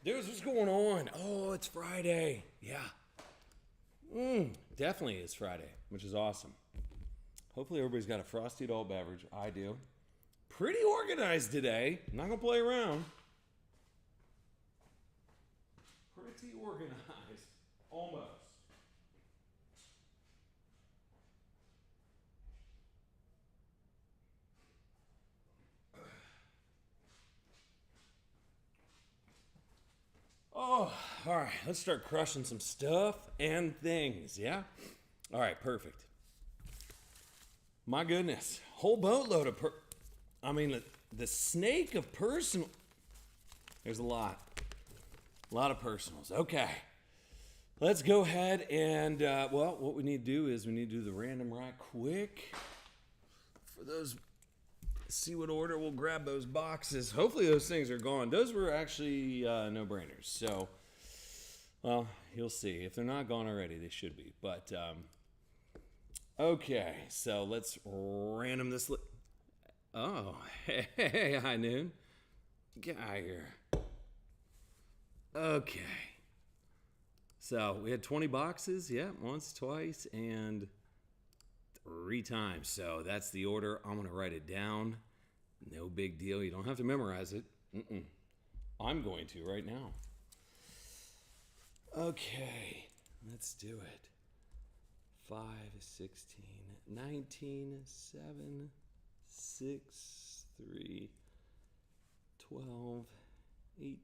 Dudes, what's going on? Oh, it's Friday. Yeah. Definitely is Friday, which is awesome. Hopefully everybody's got a frosty adult beverage. I do. Pretty organized today. I'm not going to play around. Pretty organized. Almost. Oh, all right. Let's start crushing some stuff and things. Yeah? All right, perfect. My goodness. Whole boatload of the snake of personal. There's a lot. A lot of personals. Okay. Let's go ahead and, what we need to do is we need to do the random right quick. For those, see what order we'll grab those boxes. Hopefully those things are gone. Those were actually no-brainers. So, well, you'll see. If they're not gone already, they should be. But, okay. So let's random this. Oh, hey, high noon. Get out of here. Okay. So we had 20 boxes, yeah, once, twice, and 3 times. So that's the order. I'm going to write it down. No big deal. You don't have to memorize it. I'm going to right now. Okay, let's do it. 5, 16, 19, 7, 6, 3, 12, 18,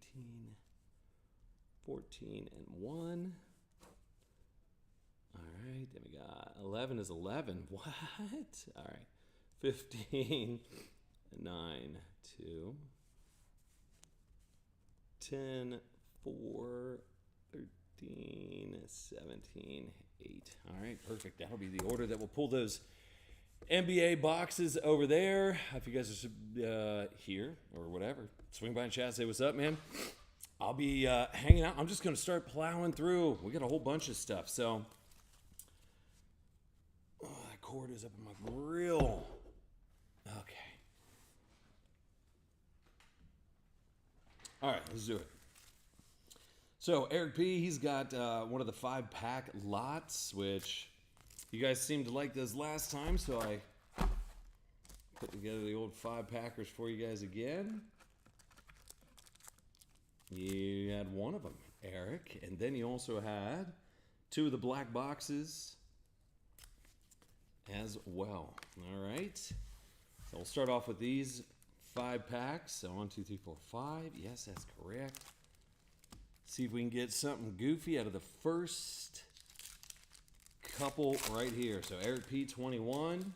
14, and 1. All right, then we got 11 is 11. What? All right. 15, 9, 2, 10, 4, 13, 17, 8. All right, perfect. That'll be the order that we'll pull those NBA boxes over there. If you guys are here or whatever, swing by and chat, say what's up, man. I'll be hanging out. I'm just going to start plowing through. We got a whole bunch of stuff. So, that cord is up in my grill. Okay. All right, let's do it. So, Eric P., he's got one of the 5-pack lots, which you guys seemed to like those last time. So, I put together the old 5-packers for you guys again. You had one of them, Eric, and then you also had 2 of the black boxes as well. All right. So we'll start off with these 5 packs. So 1, 2, 3, 4, 5. Yes, that's correct. See if we can get something goofy out of the first couple right here. So Eric P, 21.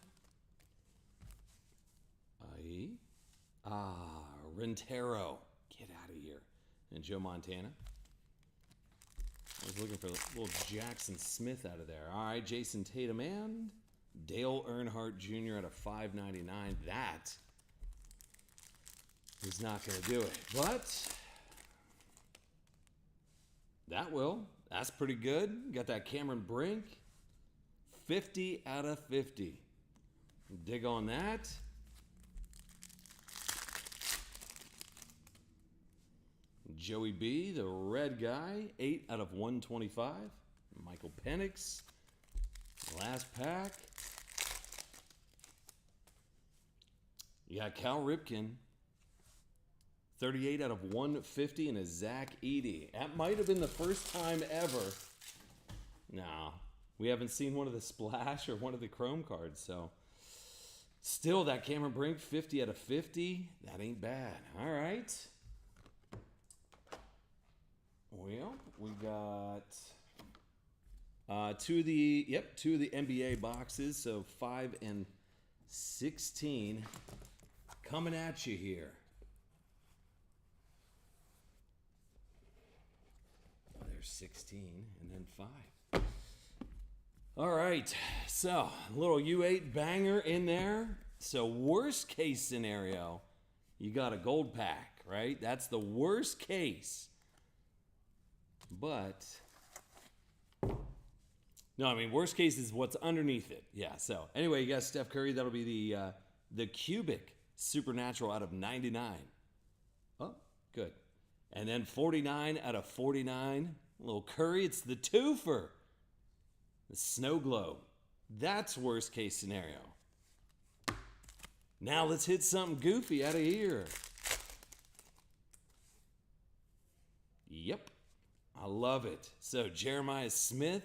Rentero. Get out of here. And Joe Montana. I was looking for a little Jackson Smith out of there. All right, Jason Tatum and Dale Earnhardt Jr. at a $5.99. That is not going to do it. But that will. That's pretty good. Got that Cameron Brink. 50 out of 50. Dig on that. Joey B, the red guy, 8 out of 125. Michael Penix, last pack. You got Cal Ripken, 38 out of 150, and a Zach Edey. That might have been the first time ever. No, we haven't seen one of the splash or one of the chrome cards, so still that Cameron Brink, 50 out of 50. That ain't bad. All right. Well, we got 2 of the NBA boxes, so 5 and 16 coming at you here. Oh, there's 16 and then 5. All right, so a little U8 banger in there. So worst case scenario, you got a gold pack, right? That's the worst case. But, no, I mean, worst case is what's underneath it. Yeah, so, anyway, you got Steph Curry. That'll be the cubic supernatural out of 99. Oh, good. And then 49 out of 49. A little Curry. It's the twofer. The snow globe. That's worst case scenario. Now let's hit something goofy out of here. Yep. I love it. So Jeremiah Smith.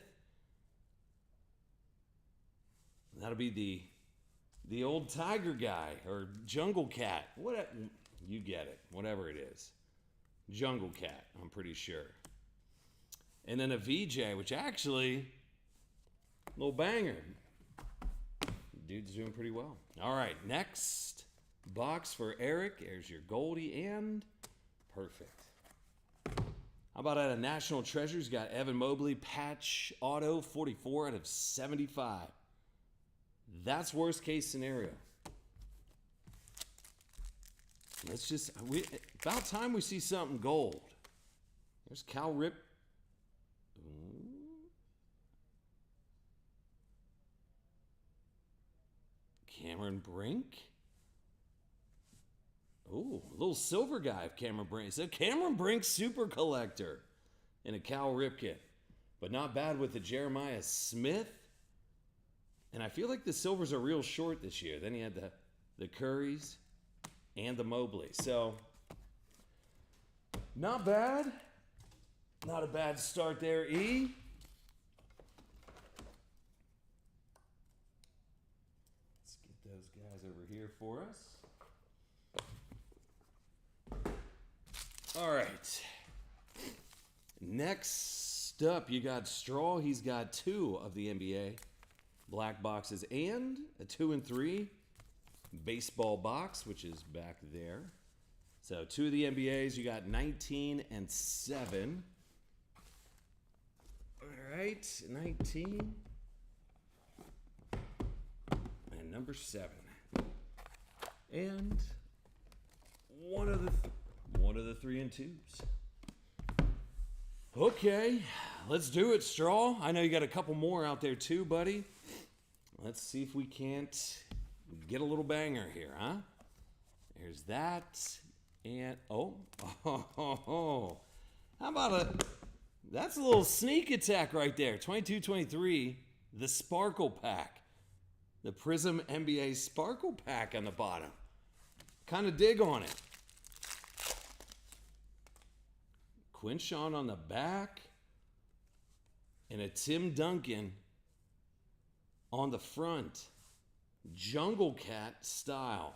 That'll be the old tiger guy or jungle cat. What you get it. Whatever it is. Jungle cat, I'm pretty sure. And then a VJ, which actually, little banger. Dude's doing pretty well. All right, next box for Eric. There's your Goldie and perfect. How about out of National Treasures? Got Evan Mobley, patch auto, 44 out of 75. That's worst case scenario. Let's just, about time we see something gold. There's Cal Rip. Cameron Brink. Oh, a little silver guy of Cameron Brink. So Cameron Brink super collector in a Cal Ripken. But not bad with the Jeremiah Smith. And I feel like the silvers are real short this year. Then he had the Currys and the Mobley. So, not bad. Not a bad start there, E. Let's get those guys over here for us. All right. Next up, you got Straw. He's got 2 of the NBA black boxes and a 2 and 3 baseball box, which is back there. So 2 of the NBAs. You got 19 and 7. All right, 19 and number 7, and one of the 3 and 2s. Okay, let's do it, Straw. I know you got a couple more out there too, buddy. Let's see if we can't get a little banger here, huh? There's that, and how about that's a little sneak attack right there. 22-23, the Sparkle Pack. The Prism NBA Sparkle Pack on the bottom. Kind of dig on it. Quinshawn on the back. And a Tim Duncan on the front. Jungle Cat style.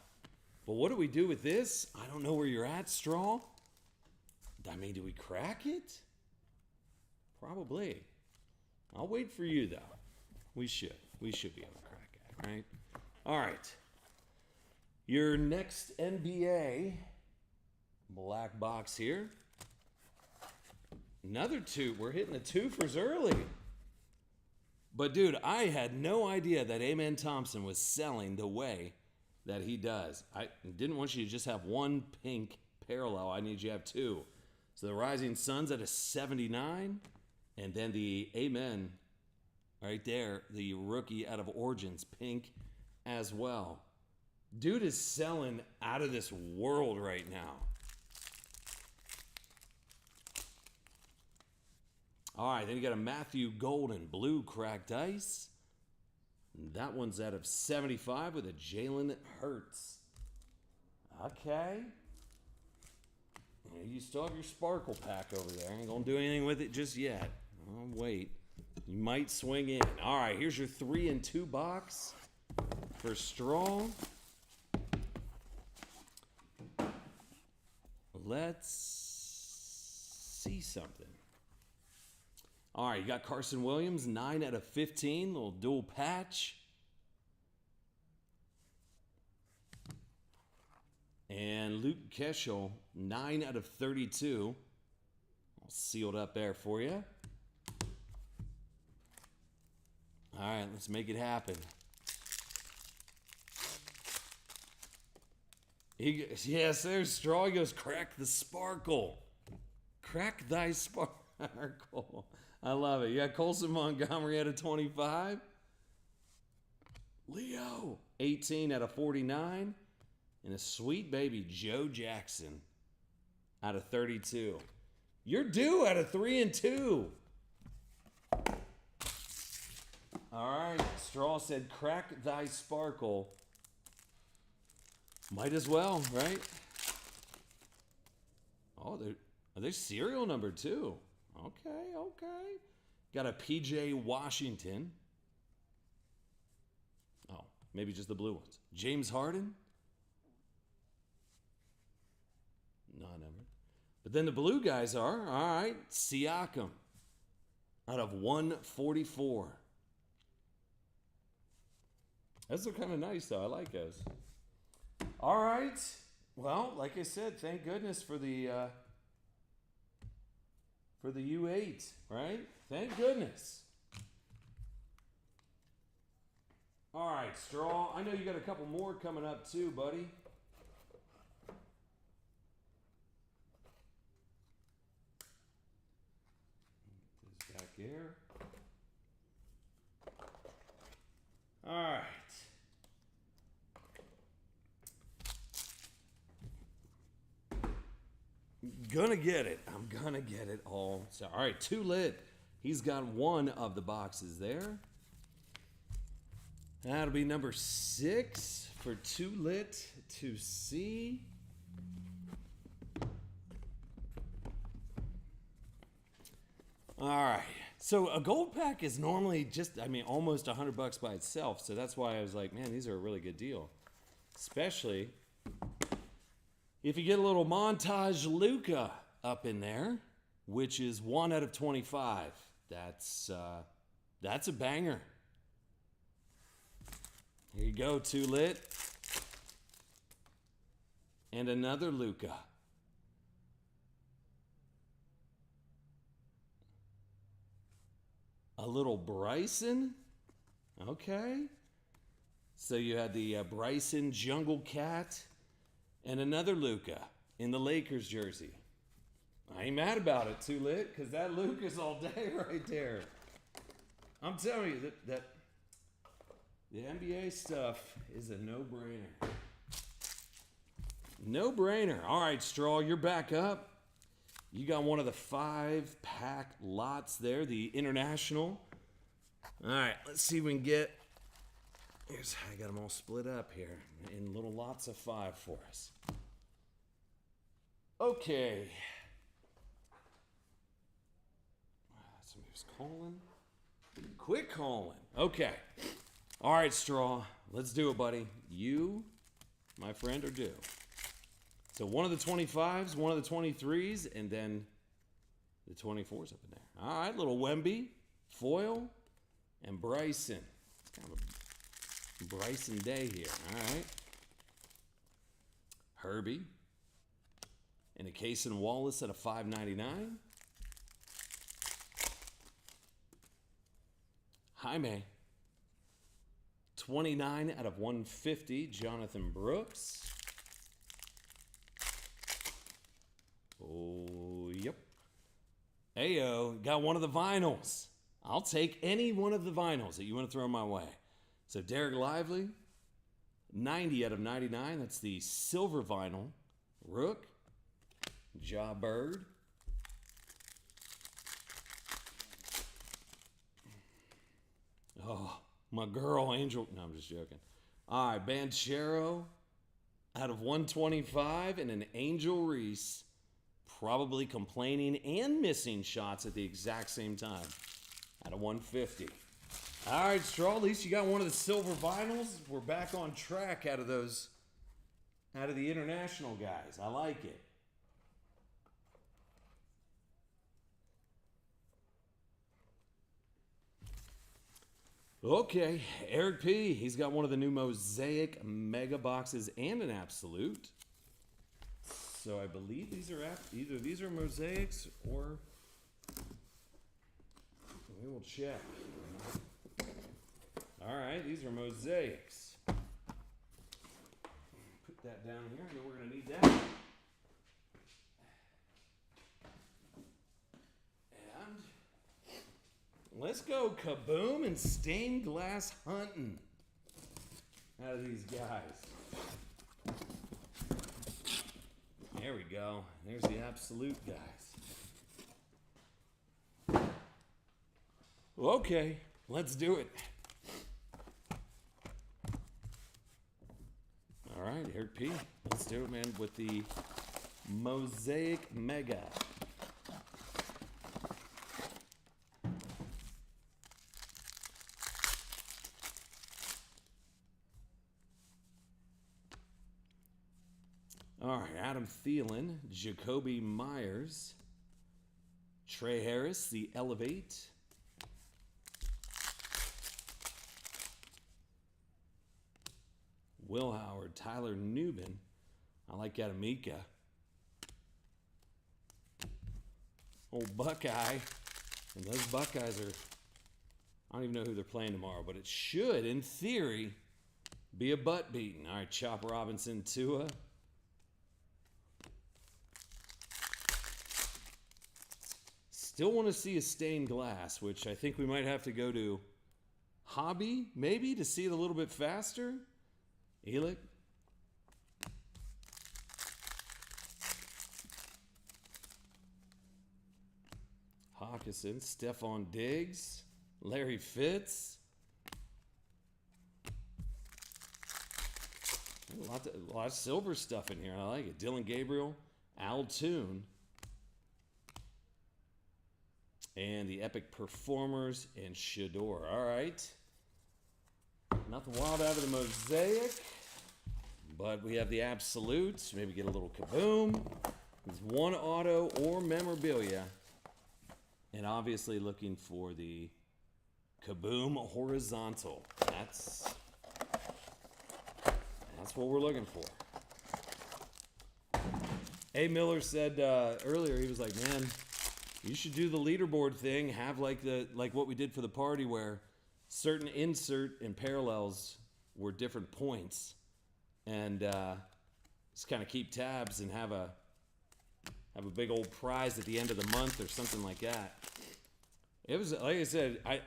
But what do we do with this? I don't know where you're at, Straw. I mean, do we crack it? Probably. I'll wait for you, though. We should. We should be able to crack it, right? All right. Your next NBA black box here. Another 2. We're hitting the 2-fers early. But, dude, I had no idea that Amen Thompson was selling the way that he does. I didn't want you to just have 1 pink parallel. I need you to have 2. So the Rising Suns at a 79. And then the Amen right there, the rookie out of Origins, pink as well. Dude is selling out of this world right now. All right, then you got a Matthew Golden blue cracked ice. That one's out of 75 with a Jalen Hurts. Okay. You still have your Sparkle Pack over there. Ain't gonna do anything with it just yet. Oh, wait. You might swing in. All right, here's your 3 and 2 box for Straw. Let's see something. All right, you got Carson Williams, 9 out of 15, little dual patch. And Luke Keschel, 9 out of 32. All sealed up there for you. All right, let's make it happen. Yes, there's Straw. He goes, crack the sparkle. Crack thy sparkle. I love it. You got Colson Montgomery out of 25. Leo, 18 out of 49. And a sweet baby Joe Jackson out of 32. You're due out of 3 and 2. All right, Straw said, crack thy sparkle. Might as well, right? Oh, there's serial number 2. Okay. Got a PJ Washington. Oh, maybe just the blue ones. James Harden. Non-numbered. But then the blue guys are, all right, Siakam out of 144. Those are kind of nice, though. I like those. All right. Well, like I said, thank goodness for the U8, right? Thank goodness. All right, Straw. I know you got a couple more coming up too, buddy. This back here. All right. Gonna get it. I'm gonna get it all. So, all right, 2 lit. He's got one of the boxes there. That'll be number 6 for 2 lit to see. All right. So a gold pack is normally just, almost $100 by itself. So that's why I was like, man, these are a really good deal. Especially if you get a little montage Luka up in there, which is 1 out of 25. That's a banger. Here you go, 2 lit. And another Luka. A little Bryson. Okay. So you had the Bryson Jungle Cat and another Luka in the Lakers jersey. I ain't mad about it, 2 lit, because that Luka's all day right there. I'm telling you that the NBA stuff is a no-brainer. No-brainer. All right, Straw, you're back up. You got one of the 5-pack lots there, the International. All right, let's see if we can get... I got them all split up here in little lots of 5 for us. Okay. Somebody's calling. Quit calling. Okay. All right, Straw. Let's do it, buddy. You, my friend, are due. So one of the 25s, one of the 23s, and then the 24s up in there. All right, little Wemby, foil, and Bryson. It's kind of a Bryson day here. All right. Herbie. And a case in Wallace at a $5.99. Jaime. 29 out of 150. Jonathan Brooks. Oh, yep. Ayo, got one of the vinyls. I'll take any one of the vinyls that you want to throw my way. So Derek Lively, 90 out of 99. That's the silver vinyl. Rook, Ja Bird. Oh, my girl, Angel. No, I'm just joking. All right, Banchero out of 125 and an Angel Reese. Probably complaining and missing shots at the exact same time. Out of 150. All right, Straw, at least you got one of the silver vinyls. We're back on track out of those, out of the international guys. I like it. Okay, Eric P. He's got one of the new Mosaic Mega Boxes and an Absolute. So I believe these are either these are Mosaics or we will check. All right, these are Mosaics. Put that down here. I know we're going to need that. And let's go kaboom and stained glass hunting out of these guys. There we go. There's the absolute, guys. Okay, let's do it. All right, Eric P. Let's do it, man, with the Mosaic Mega. All right, Adam Thielen, Jacoby Myers, Trey Harris, the Elevate. Will Howard, Tyler Newman. I like Adamika. Old Buckeye. And those Buckeyes are, I don't even know who they're playing tomorrow, but it should, in theory, be a butt beating. All right, Chop Robinson, Tua. Still want to see a stained glass, which I think we might have to go to Hobby, maybe, to see it a little bit faster. Elick. Hawkinson, Stephon Diggs, Larry Fitz. A lot of silver stuff in here. I like it. Dylan Gabriel, Al Toon. And the Epic Performers and Shador. All right. Nothing wild out of the Mosaic. But we have the Absolutes. Maybe get a little Kaboom. There's one auto or memorabilia. And obviously looking for the Kaboom Horizontal. That's what we're looking for. A. Miller said earlier, he was like, man, you should do the leaderboard thing. Have like what we did for the party where certain insert and parallels were different points. And just kind of keep tabs and have a big old prize at the end of the month or something like that. It was, like I said, I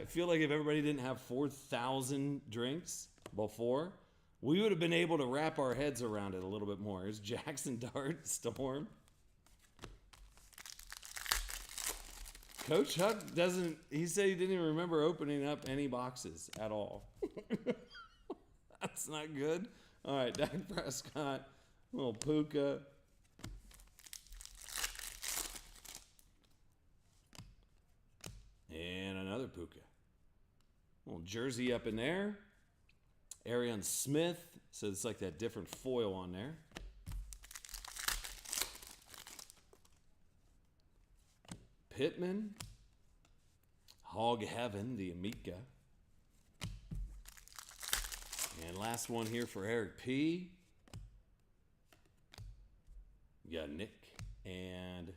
feel like if everybody didn't have 4,000 drinks before, we would have been able to wrap our heads around it a little bit more. It's Jackson Dart, Storm. Coach Huck doesn't, he said he didn't even remember opening up any boxes at all. That's not good. All right, Dak Prescott, little Puka. And another Puka. Little jersey up in there. Arian Smith. So it's like that different foil on there. Pittman. Hog Heaven, the Amika. And last one here for Eric P. We got Nick and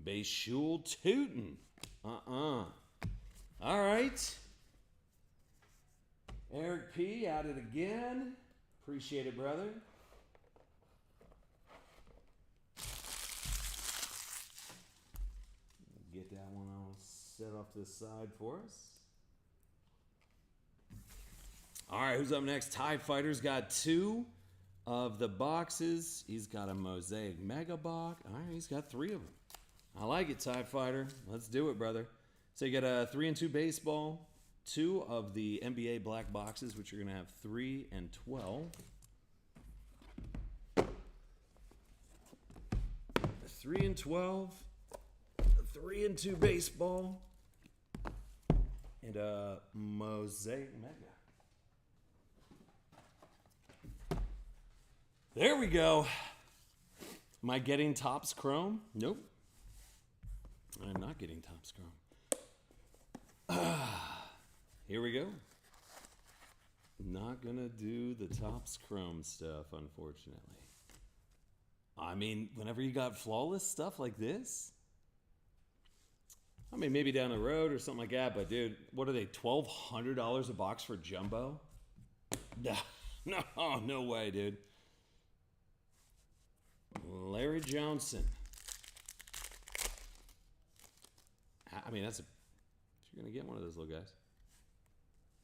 Bayshul Tootin. All right. Eric P. at it again. Appreciate it, brother. Get that one all set off to the side for us. All right, who's up next? TIE Fighter's got 2 of the boxes. He's got a Mosaic Mega Box. All right, he's got 3 of them. I like it, TIE Fighter. Let's do it, brother. So you got a 3 and 2 baseball, 2 of the NBA black boxes, which are going to have 3 and 12. 3 and 12. 3 and 2 baseball. And a Mosaic Mega. There we go. Am I getting Topps Chrome? Nope. I'm not getting Topps Chrome. Here we go. Not gonna do the Topps Chrome stuff, unfortunately. I mean, whenever you got flawless stuff like this, I mean, maybe down the road or something like that, but dude, what are they, $1,200 a box for jumbo? No way, dude. Larry Johnson. I mean, you're going to get one of those little guys.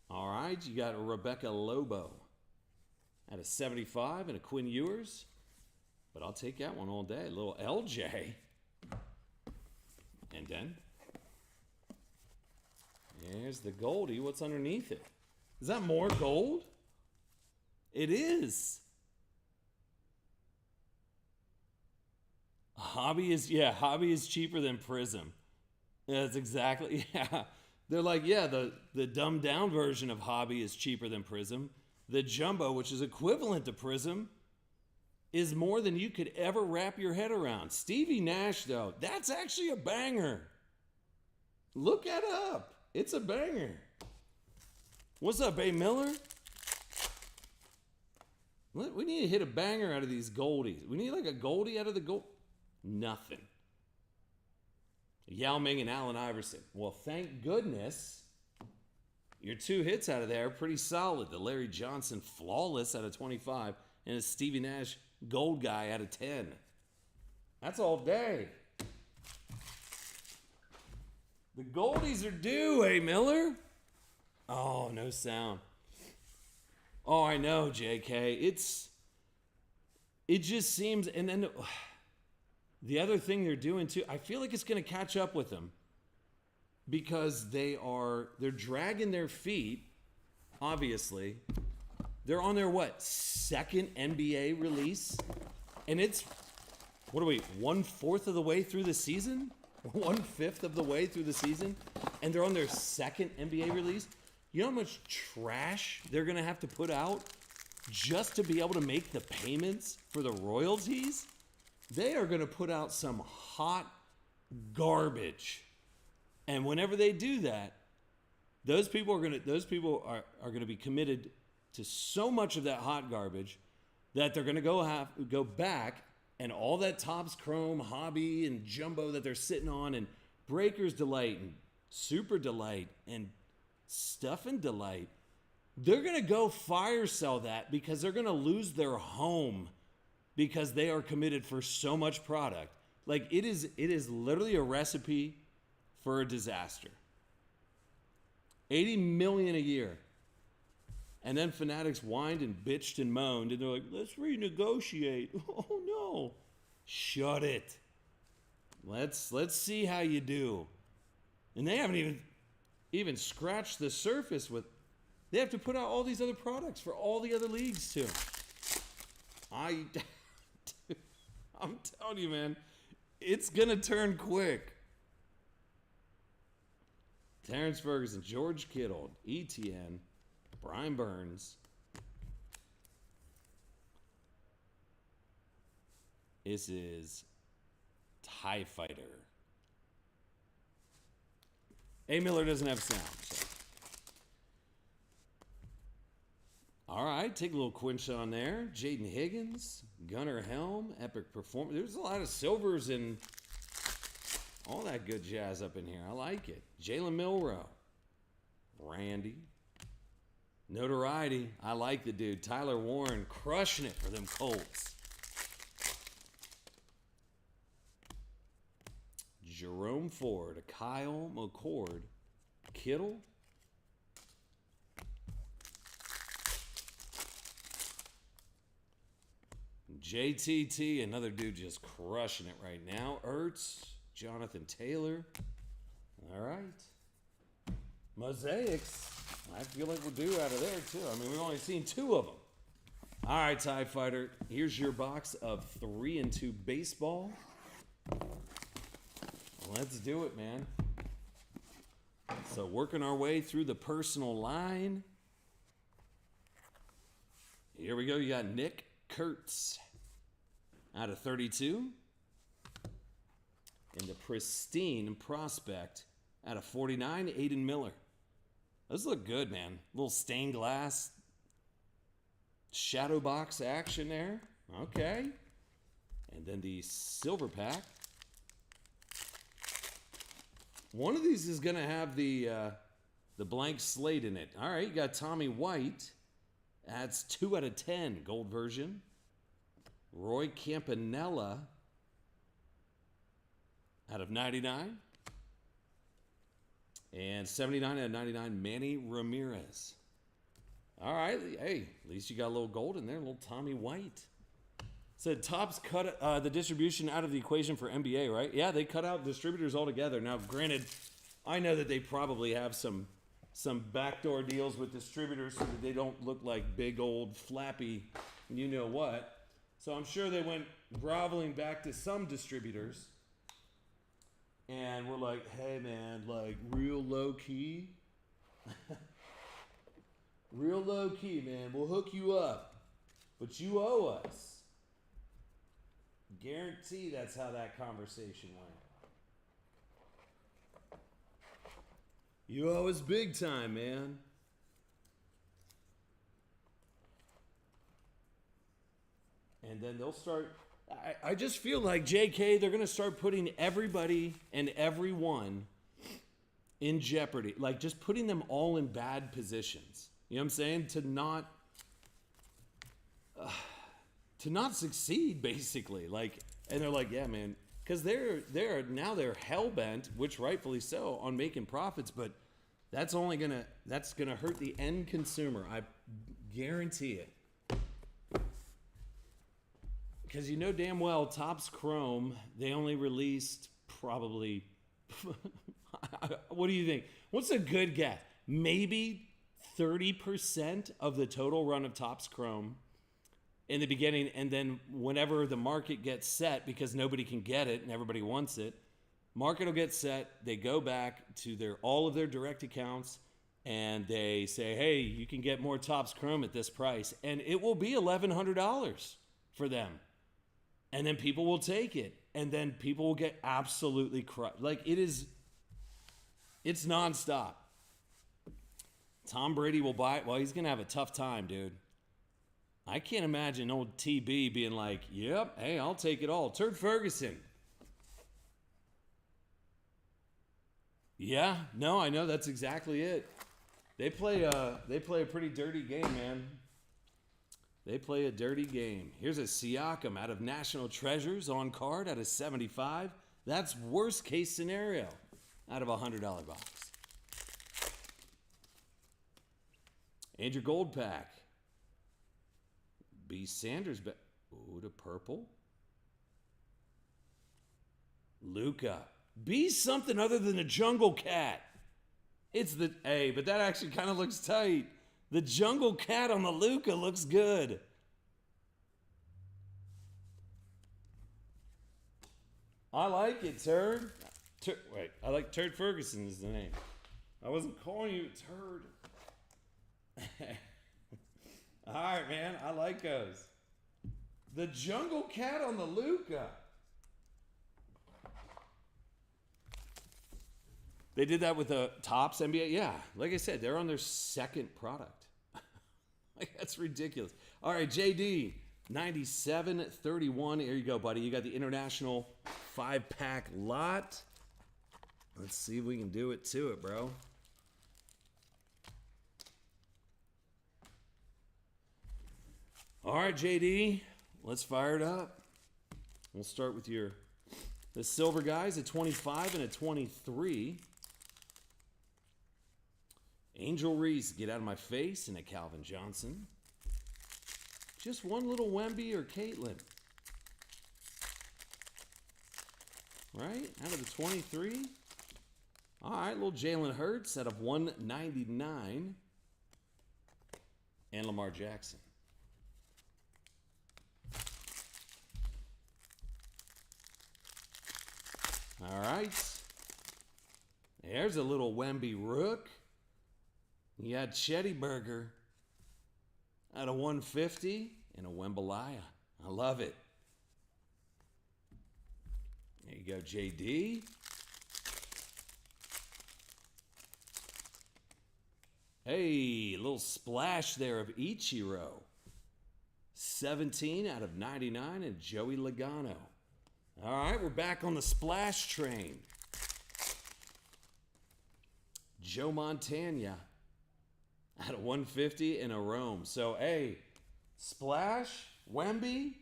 All right, you got Rebecca Lobo at a 75 and a Quinn Ewers. But I'll take that one all day. A little LJ. And then there's the Goldie. What's underneath it? Is that more gold? It is. Hobby is cheaper than Prism. Yeah, that's exactly, yeah. They're like, yeah, the dumbed down version of Hobby is cheaper than Prism. The Jumbo, which is equivalent to Prism, is more than you could ever wrap your head around. Stevie Nash, though, that's actually a banger. Look that up. It's a banger. What's up, A. Miller? We need to hit a banger out of these Goldies. We need like a Goldie out of the gold. Nothing. Yao Ming and Allen Iverson. Well, thank goodness your 2 hits out of there are pretty solid. The Larry Johnson flawless out of 25 and a Stevie Nash gold guy out of 10. That's all day. The Goldies are due, eh, Miller? Oh, no sound. Oh, I know, JK. It just seems, and then the other thing they're doing too, I feel like it's going to catch up with them because they're dragging their feet, obviously. They're on their, second NBA release? And it's, 1/4 of the way through the season? 1/5 of the way through the season? And they're on their second NBA release? You know how much trash they're going to have to put out just to be able to make the payments for the royalties? They are going to put out some hot garbage. And whenever they do that, those people are going to be committed to so much of that hot garbage that they're going to go back and all that Topps Chrome, Hobby, and Jumbo that they're sitting on, and Breakers Delight, and Super Delight, and Stuff and Delight, they're going to go fire sell that because they're going to lose their home because they are committed for so much product. Like, it is literally a recipe for a disaster. $80 million a year. And then Fanatics whined and bitched and moaned, and they're like, let's renegotiate. Oh, no. Shut it. Let's see how you do. And they haven't even scratched the surface with... They have to put out all these other products for all the other leagues, too. I'm telling you, man, it's going to turn quick. Terrence Ferguson, George Kittle, ETN, Brian Burns. This is TIE Fighter. A. Miller doesn't have sound. So. All right, take a little quinch on there. Jaden Higgins, Gunnar Helm, epic performance. There's a lot of silvers and all that good jazz up in here. I like it. Jalen Milroe, Randy, notoriety. I like the dude. Tyler Warren crushing it for them Colts. Jerome Ford, Kyle McCord, Kittle. JTT, another dude just crushing it right now. Ertz, Jonathan Taylor. All right. Mosaics. I feel like we're due out of there, too. I mean, we've only seen 2 of them. All right, TIE Fighter. Here's your box of 3 and 2 baseball. Let's do it, man. So working our way through the personal line. Here we go. You got Nick Kurtz out of 32. And the pristine prospect out of 49, Aiden Miller. Those look good, man. Little stained glass shadow box action there. Okay. And then the silver pack. One of these is going to have the blank slate in it. All right, you got Tommy White. That's 2 out of 10, gold version. Roy Campanella out of 99. And 79 out of 99, Manny Ramirez. All right, hey, at least you got a little gold in there, a little Tommy White. Said Topps cut the distribution out of the equation for NBA, right? Yeah, they cut out distributors altogether. Now, granted, I know that they probably have some backdoor deals with distributors so that they don't look like big old flappy you know what. So I'm sure they went groveling back to some distributors and were like, hey man, like real low key. Real low key, man. We'll hook you up. But you owe us. Guarantee that's how that conversation went. You owe us big time, man. And then they'll start. I just feel like JK, they're going to start putting everybody and everyone in jeopardy. Like just putting them all in bad positions. You know what I'm saying? To not succeed, basically. Like, and they're like, yeah, man. Because they're hell-bent, which rightfully so, on making profits, but that's gonna hurt the end consumer. I guarantee it. Because you know damn well, Topps Chrome, they only released probably, what do you think? What's a good guess? Maybe 30% of the total run of Topps Chrome in the beginning, and then whenever the market gets set, because nobody can get it and everybody wants it, market will get set, they go back to all of their direct accounts, and they say, hey, you can get more Topps Chrome at this price, and it will be $1,100 for them. And then people will take it, and then people will get absolutely crushed. Like, it's nonstop. Tom Brady will buy it. Well, he's going to have a tough time, dude. I can't imagine old TB being like, yep, hey, I'll take it all. Turd Ferguson. Yeah, no, I know that's exactly it. They play a pretty dirty game, man. They play a dirty game. Here's a Siakam out of National Treasures on card out of 75. That's worst case scenario out of a $100 box. Andrew Gold pack. B. Sanders. Ooh, to purple. Luka. Be something other than a jungle cat. But that actually kind of looks tight. The jungle cat on the Luka looks good. I like it, Turd. I like Turd Ferguson is the name. I wasn't calling you Turd. All right, man. I like those. The jungle cat on the Luka. They did that with the Topps NBA. Yeah, like I said, they're on their second product. Like, that's ridiculous. All right, JD, 97-31. Here you go, buddy. You got the international 5-pack lot. Let's see if we can do it to it, bro. All right, JD, let's fire it up. We'll start with the silver guys, a 25 and a 23. Angel Reese, get out of my face, and a Calvin Johnson. Just one little Wemby or Caitlin. Right? Out of the 23. All right, little Jalen Hurts out of 199. And Lamar Jackson. All right. There's a little Wemby Rook. You got Chetty Burger out of 150 and a Wembalaya. I love it. There you go, JD. Hey, a little splash there of Ichiro. 17 out of 99 and Joey Logano. All right, we're back on the splash train. Joe Montana out of 150 and a Rome. So, hey, splash, Wemby,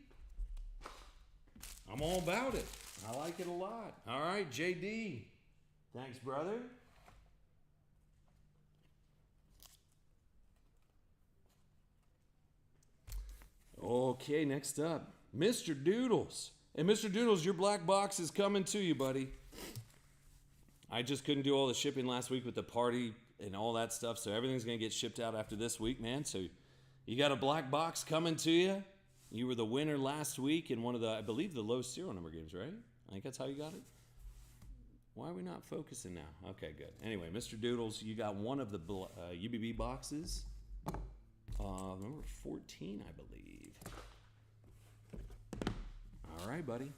I'm all about it. I like it a lot. All right, JD. Thanks, brother. Okay, next up. Mr. Doodles. And Mr. Doodles, your black box is coming to you, buddy. I just couldn't do all the shipping last week with the party and all that stuff, so everything's going to get shipped out after this week, man. So you got a black box coming to you. You were the winner last week in one of the, I believe, the low serial number games, right? I think that's how you got it. Why are we not focusing now? Okay, good. Anyway, Mr. Doodles, you got one of the UBB boxes. Number 14, I believe. All right, buddy.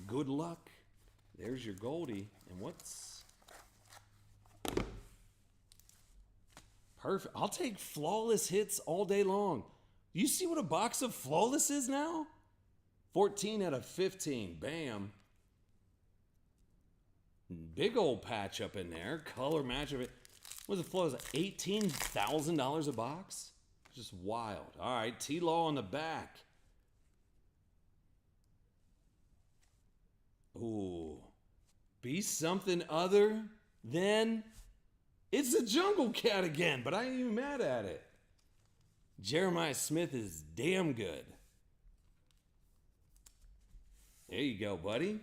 Good luck. There's your Goldie. And what's... Perfect. I'll take flawless hits all day long. You see what a box of flawless is now? 14 out of 15. Bam. Big old patch up in there. Color match of it. What's the flawless? $18,000 a box? Just wild. All right. T-Law on the back. Ooh. Be something other than... It's a Jungle Cat again, but I ain't even mad at it. Jeremiah Smith is damn good. There you go, buddy.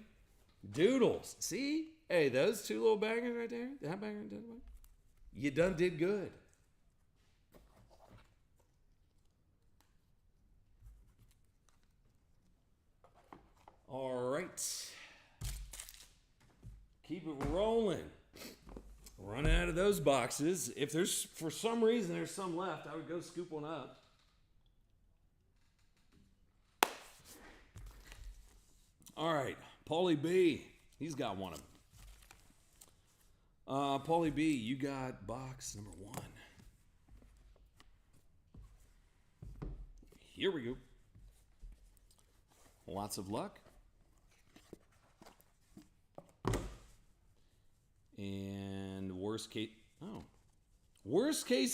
Doodles. See? Hey, those two little bangers right there. That banger right there. You done did good. All right. Keep it rolling. Run out of those boxes. If there's, for some reason, there's some left, I would go scoop one up. All right, Paulie B. He's got one of them. Paulie B, you got box number 1. Here we go. Lots of luck. And worst case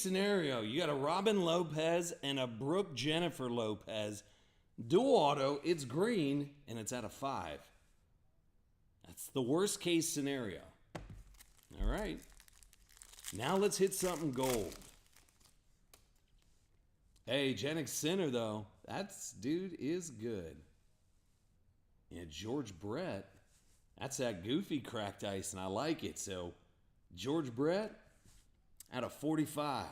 scenario, you got a Robin Lopez and a Brooke Jennifer Lopez. Dual auto, it's green, and it's at a 5. That's the worst case scenario. All right. Now let's hit something gold. Hey, Jannik Sinner, though. That's, dude, is good. And George Brett. That's that goofy cracked ice, and I like it. So, George Brett out of 45.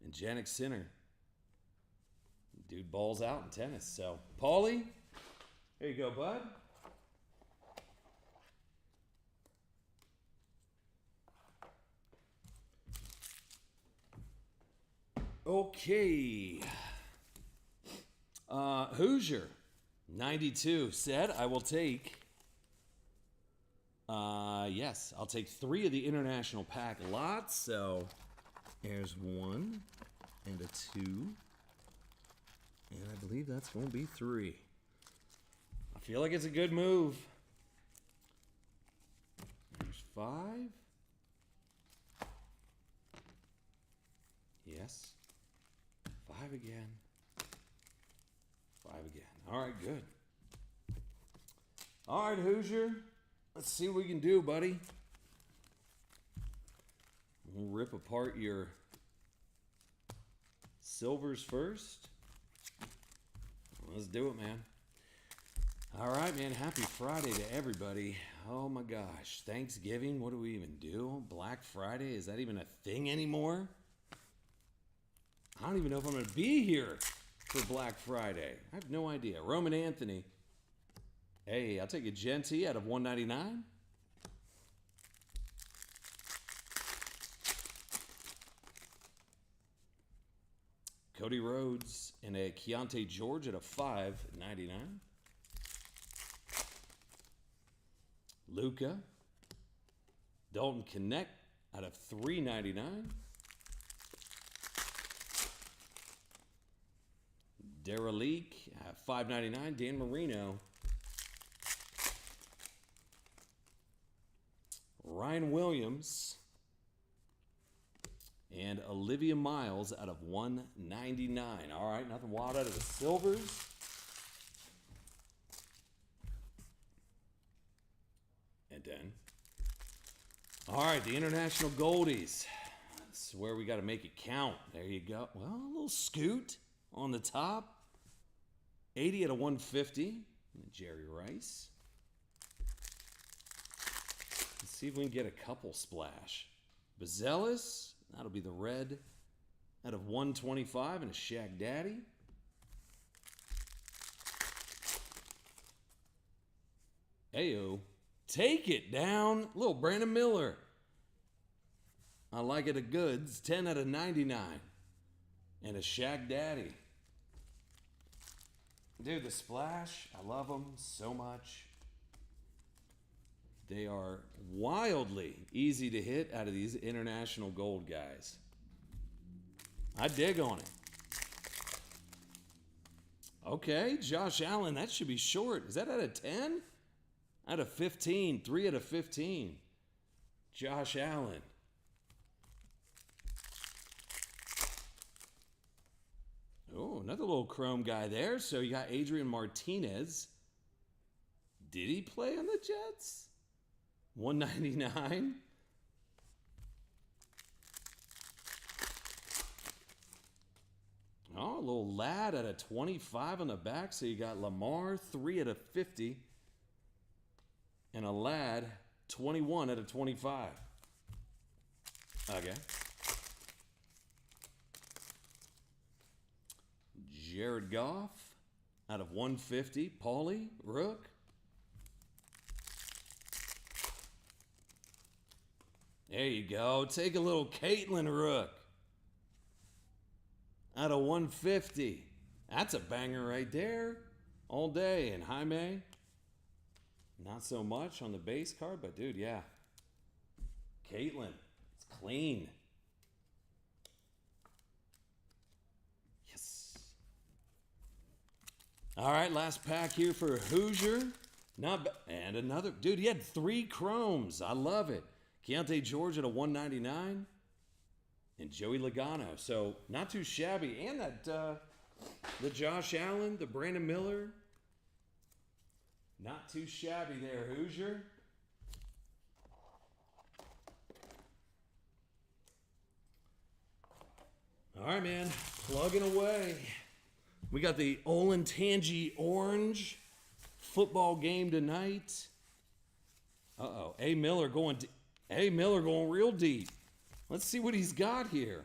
And Jannik Sinner. Dude balls out in tennis. So, Paulie, here you go, bud. Okay. Hoosier, 92, said, I will take... yes, I'll take 3 of the international pack lots. So there's 1 and a 2. And I believe that's going to be 3. I feel like it's a good move. There's 5. Yes. 5 again. 5 again. All right, good. All right, Hoosier. Let's see what we can do, buddy. We'll rip apart your silvers first. Let's do it, man. All right, man. Happy Friday to everybody. Oh, my gosh. Thanksgiving? What do we even do? Black Friday? Is that even a thing anymore? I don't even know if I'm going to be here for Black Friday. I have no idea. Roman Anthony. Hey, I'll take a Genty out of 199. Cody Rhodes and a Keontae George at a 5.99. Luka. Dalton Connect out of 3.99. Derelique at 5.99. Dan Marino. Ryan Williams and Olivia Miles out of 199. All right, nothing wild out of the silvers. And then, all right, the international goldies. That's where we got to make it count. There you go. Well, a little scoot on the top. 80 out of 150. Jerry Rice. Let's see if we can get a couple splash. Bazelis, that'll be the red out of 125 and a Shaq Daddy. Ayo, take it down. Little Brandon Miller. I like it a goods. 10 out of 99. And a Shaq Daddy. Dude, the splash, I love them so much. They are wildly easy to hit out of these international gold guys. I dig on it. Okay, Josh Allen, that should be short. Is that out of 10? Out of 15. 3 out of 15. Josh Allen. Oh, another little chrome guy there. So you got Adrian Martinez. Did he play on the Jets? 199. Oh, a little lad at a 25 on the back. So you got Lamar, 3 out of 50. And a lad, 21 out of 25. Okay. Jared Goff out of 150. Paulie, Rook. There you go. Take a little Caitlin Rook out of 150. That's a banger right there. All day. And Jaime, not so much on the base card, but dude, yeah. Caitlin, it's clean. Yes. All right, last pack here for Hoosier. And another. Dude, he had 3 chromes. I love it. Keontae George at a 199. And Joey Logano. So, not too shabby. And that, the Josh Allen, the Brandon Miller. Not too shabby there, Hoosier. All right, man. Plugging away. We got the Olentangy Orange football game tonight. Uh-oh. A. Miller going real deep. Let's see what he's got here.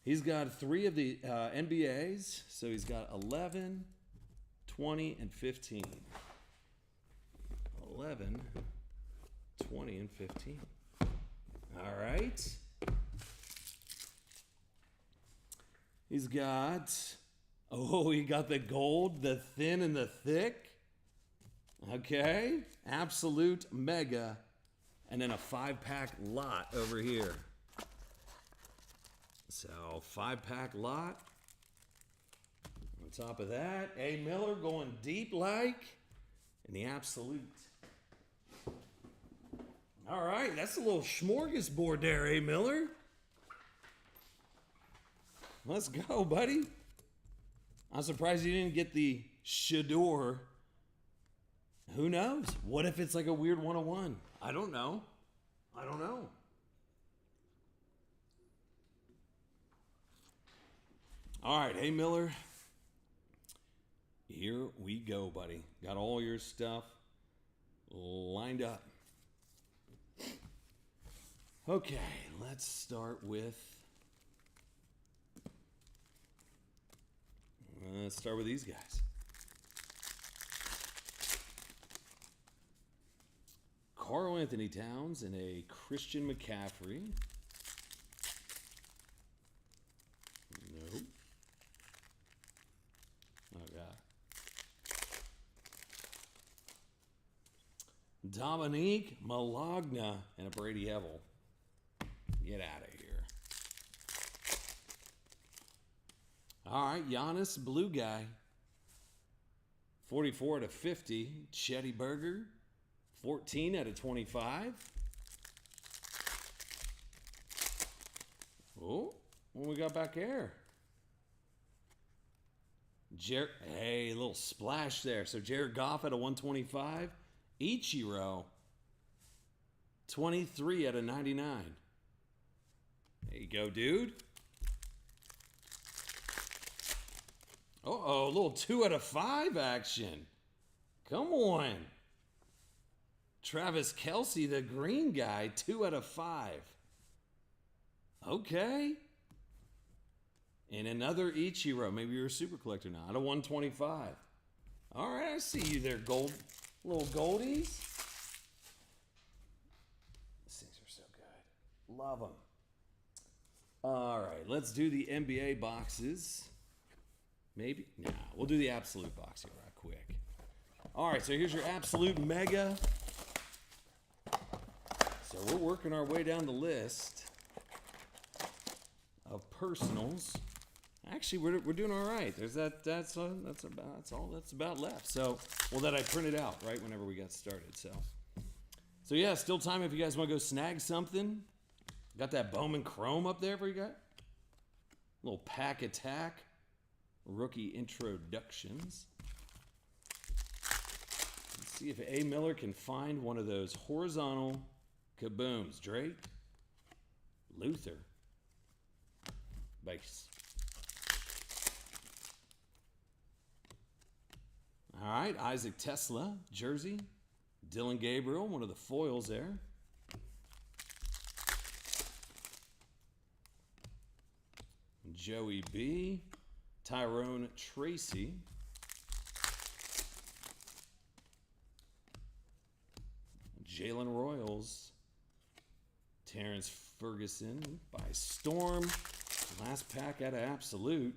He's got 3 of the NBAs. So he's got 11, 20, and 15. 11, 20, and 15. All right. He's got, he got the gold, the thin, and the thick. Okay. Absolute mega. And then a 5-pack lot over here. So, 5-pack lot. On top of that, A. Miller going deep like in the absolute. All right, that's a little smorgasbord there, A. Miller. Let's go, buddy. I'm surprised you didn't get the Shador. Who knows? What if it's like a weird 101? I don't know. All right, hey Miller. Here we go, buddy. Got all your stuff lined up. Okay, let's start with these guys. Carl Anthony Towns and a Christian McCaffrey. Nope. Oh, God. Dominique Malagna and a Brady Evel. Get out of here. All right, Giannis, blue guy. 44 out of 50. Chetty Berger. 14 out of 25. Oh, what we got back here? Hey, a little splash there. So Jared Goff at a 125. Ichiro, 23 out of 99. There you go, dude. Uh-oh, a little 2 out of 5 action. Come on. Travis Kelce, the green guy, 2 out of 5. Okay. And another Ichiro. Maybe you're a super collector now. Out of 125. All right, I see you there, little goldies. These things are so good. Love them. All right, let's do the NBA boxes. Maybe? Nah, we'll do the absolute box here right quick. All right, so here's your absolute mega. So we're working our way down the list of personals. Actually, we're doing all right. There's that's all that's about left. So, well, that I printed out right whenever we got started. So yeah, still time if you guys want to go snag something. Got that Bowman Chrome up there for you guys. Little pack attack, rookie introductions. Let's see if A. Miller can find one of those horizontal kabooms. Drake, Luther, base. All right, Isaac Tesla, jersey. Dylan Gabriel, one of the foils there. Joey B. Tyrone Tracy. Jalen Royals. Terrence Ferguson by Storm. Last pack out of Absolute.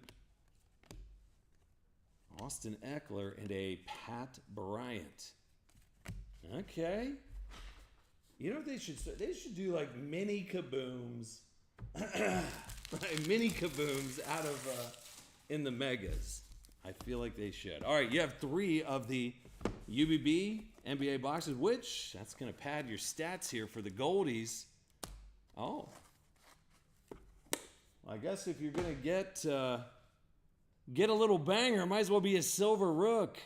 Austin Eckler and a Pat Bryant. Okay. You know what they should do like mini kabooms. Mini kabooms out of in the megas. I feel like they should. All right, you have 3 of the UBB NBA boxes, which that's going to pad your stats here for the Goldies. Oh. Well, I guess if you're going to get a little banger, might as well be a silver rook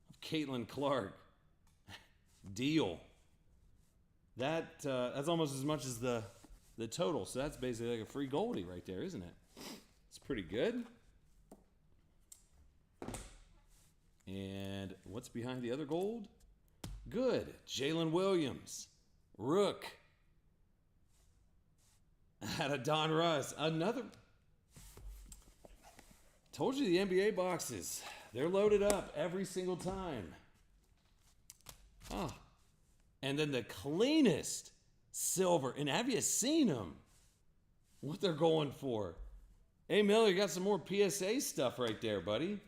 of Caitlin Clark. Deal. That's almost as much as the total. So that's basically like a free Goldie right there, isn't it? It's pretty good. And what's behind the other gold? Good. Jalen Williams. Rook. Out of Don Russ. Another. Told you the NBA boxes. They're loaded up every single time. Ah. And then the cleanest silver. And have you seen them? What they're going for. Hey, Miller, you got some more PSA stuff right there, buddy.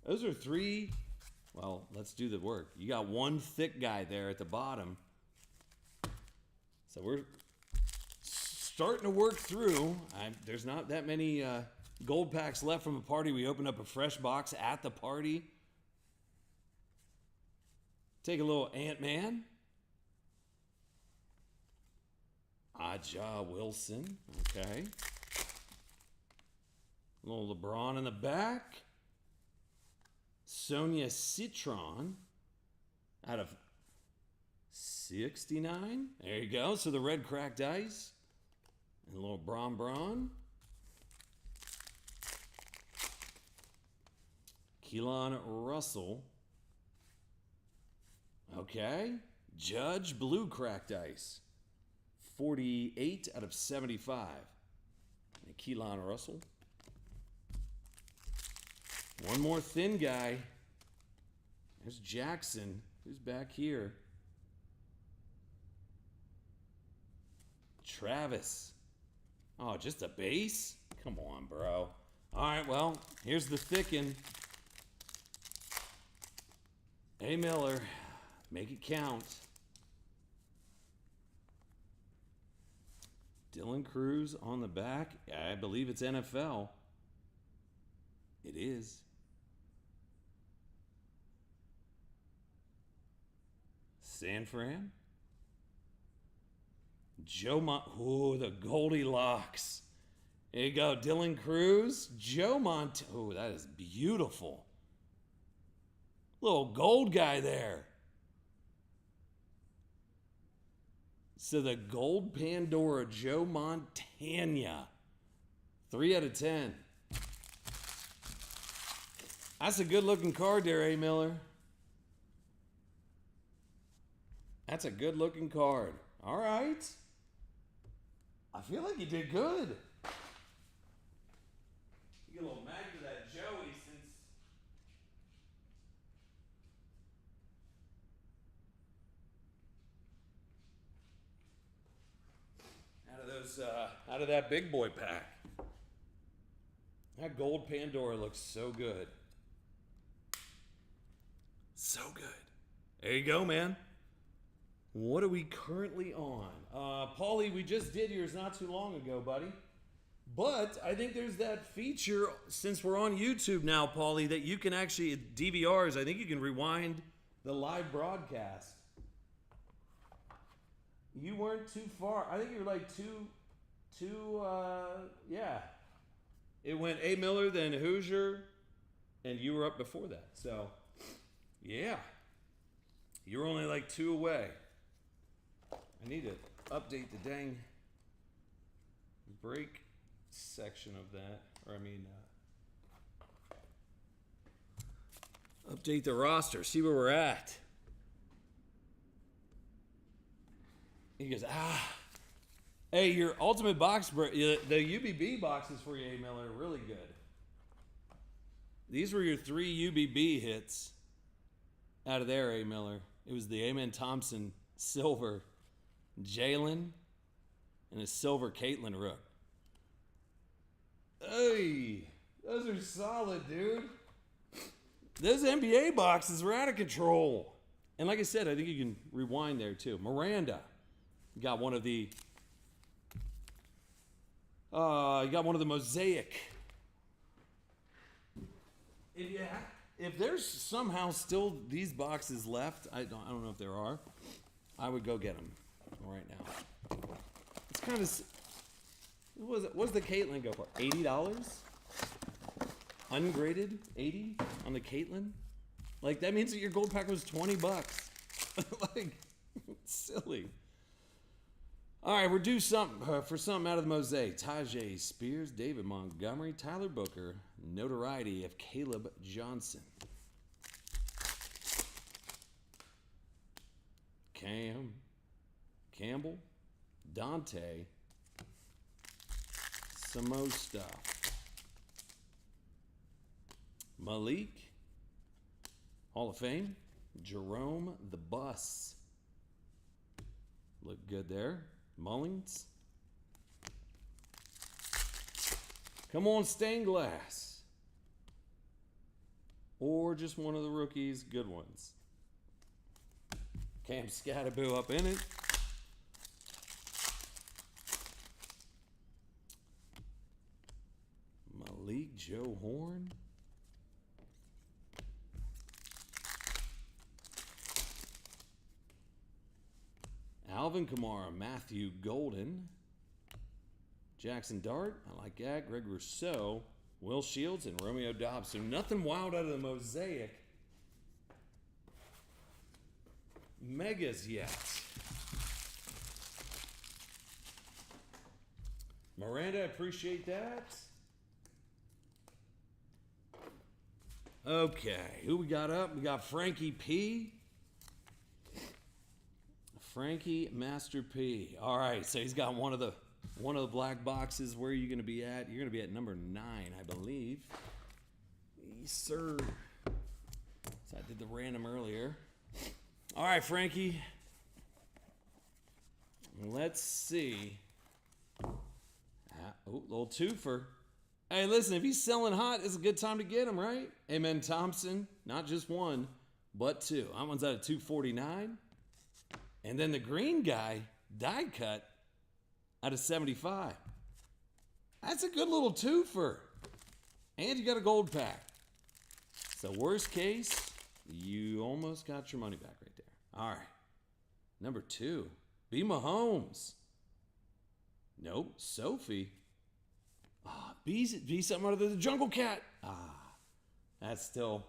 Those are 3. Well, let's do the work. You got 1 thick guy there at the bottom. So we're starting to work through. There's not that many gold packs left from a party. We opened up a fresh box at the party. Take a little Ant-Man. Aja Wilson. Okay. A little LeBron in the back. Sonia Citron out of 69. There you go. So the red cracked ice. And a little Bron. Keelan Russell. Okay. Judge blue cracked ice. 48 out of 75. And Keelan Russell. One more thin guy. There's Jackson. Who's back here? Travis. Oh, just a base? Come on, bro. All right, well, here's the thickin'. Hey, Miller. Make it count. Dylan Cruz on the back. I believe it's NFL. It is. San Fran. Ooh, the Goldilocks. There you go. Dylan Cruz. Joe Oh, that is beautiful. Little gold guy there. So the gold Pandora, Joe Montana. 3 out of 10. That's a good-looking card there, A. Miller. That's a good-looking card. All right. I feel like you did good. You get a little mag to that Joey since... out of that big boy pack. That gold Pandora looks so good. So good. There you go, man. What are we currently on? Paulie, we just did yours not too long ago, buddy. But I think there's that feature, since we're on YouTube now, Paulie, that you can actually, DVRs, I think you can rewind the live broadcast. You weren't too far. I think you were like yeah. It went A. Miller, then Hoosier, and you were up before that. So, yeah. You're only like 2 away. I need to update the dang break section of that. Or, I mean, update the roster, see where we're at. He goes, Hey, your Ultimate Box Break, the UBB boxes for you, A. Miller, are really good. These were your 3 UBB hits out of there, A. Miller. It was the Amen Thompson silver Jalen and a silver Caitlin Rook. Hey, those are solid, dude. Those NBA boxes were out of control. And like I said, I think you can rewind there too. Miranda, you got one of the mosaic. If there's somehow still these boxes left, I don't know if there are. I would go get them right now. It's kind of. What does the Caitlin go for? $80? Ungraded 80 on the Caitlin? Like that means that your gold pack was $20. Like, it's silly. All right, we're due something for something out of the mosaic. Tajay Spears, David Montgomery, Tyler Booker, notoriety of Caleb Johnson. Campbell, Dante, Samosta, Malik, Hall of Fame, Jerome the Bus. Look good there. Mullins. Come on, stained glass. Or just one of the rookies, good ones. Cam Scattaboo up in it. Malik Joe Horn. Alvin Kamara, Matthew Golden, Jackson Dart, I like that, Greg Rousseau, Will Shields, and Romeo Dobbs. So nothing wild out of the mosaic. Megas yet. Miranda, I appreciate that. Okay, who we got up? We got Frankie P. Frankie Master P. All right, so he's got one of the black boxes. Where are you going to be at? You're going to be at number 9, I believe. Yes, sir. So I did the random earlier. All right, Frankie. Let's see. Little twofer. Hey, listen, if he's selling hot, it's a good time to get him, right? Amen Thompson, not just one, but 2. That one's at a 249. And then the green guy, die cut, out of 75. That's a good little twofer. And you got a gold pack. So worst case, you almost got your money back right there. All right. Number 2, B. Mahomes. Nope, Sophie. Be something out of the Jungle Cat. That's still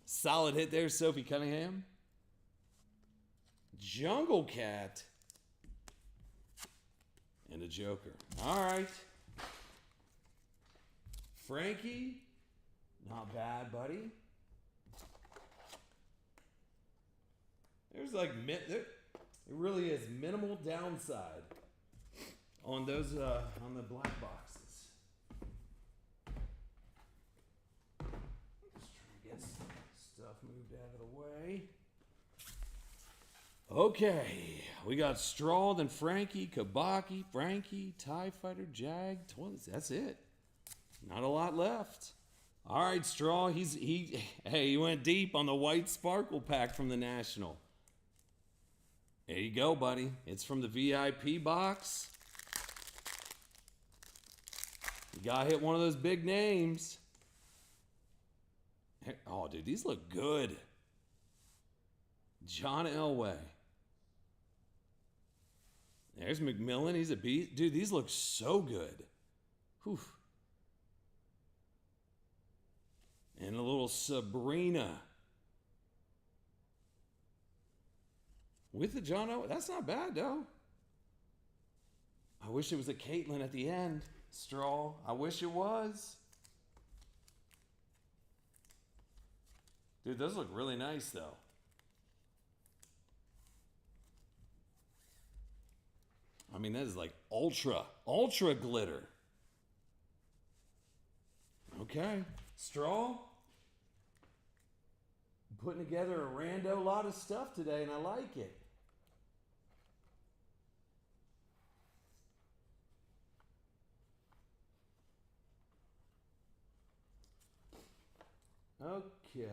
solid hit there, Sophie Cunningham. Jungle Cat. And a Joker. All right. Frankie. Not bad, buddy. There's like it really is minimal downside on those on the black boxes. Just trying to get some stuff moved out of the way. Okay, we got Straw, then Frankie, Kabaki, Frankie, TIE Fighter, Jag, Toilets. That's it. Not a lot left. All right, Straw. He went deep on the white sparkle pack from the National. There you go, buddy. It's from the VIP box. You gotta hit one of those big names. Oh, dude, these look good. John Elway. There's McMillan. He's a beast. Dude, these look so good. Whew. And a little Sabrina. With the John Elway. That's not bad, though. I wish it was a Caitlin at the end. Straw. I wish it was. Dude, those look really nice, though. I mean, that is like ultra glitter. Okay. Straw. I'm putting together a rando lot of stuff today, and I like it. Okay.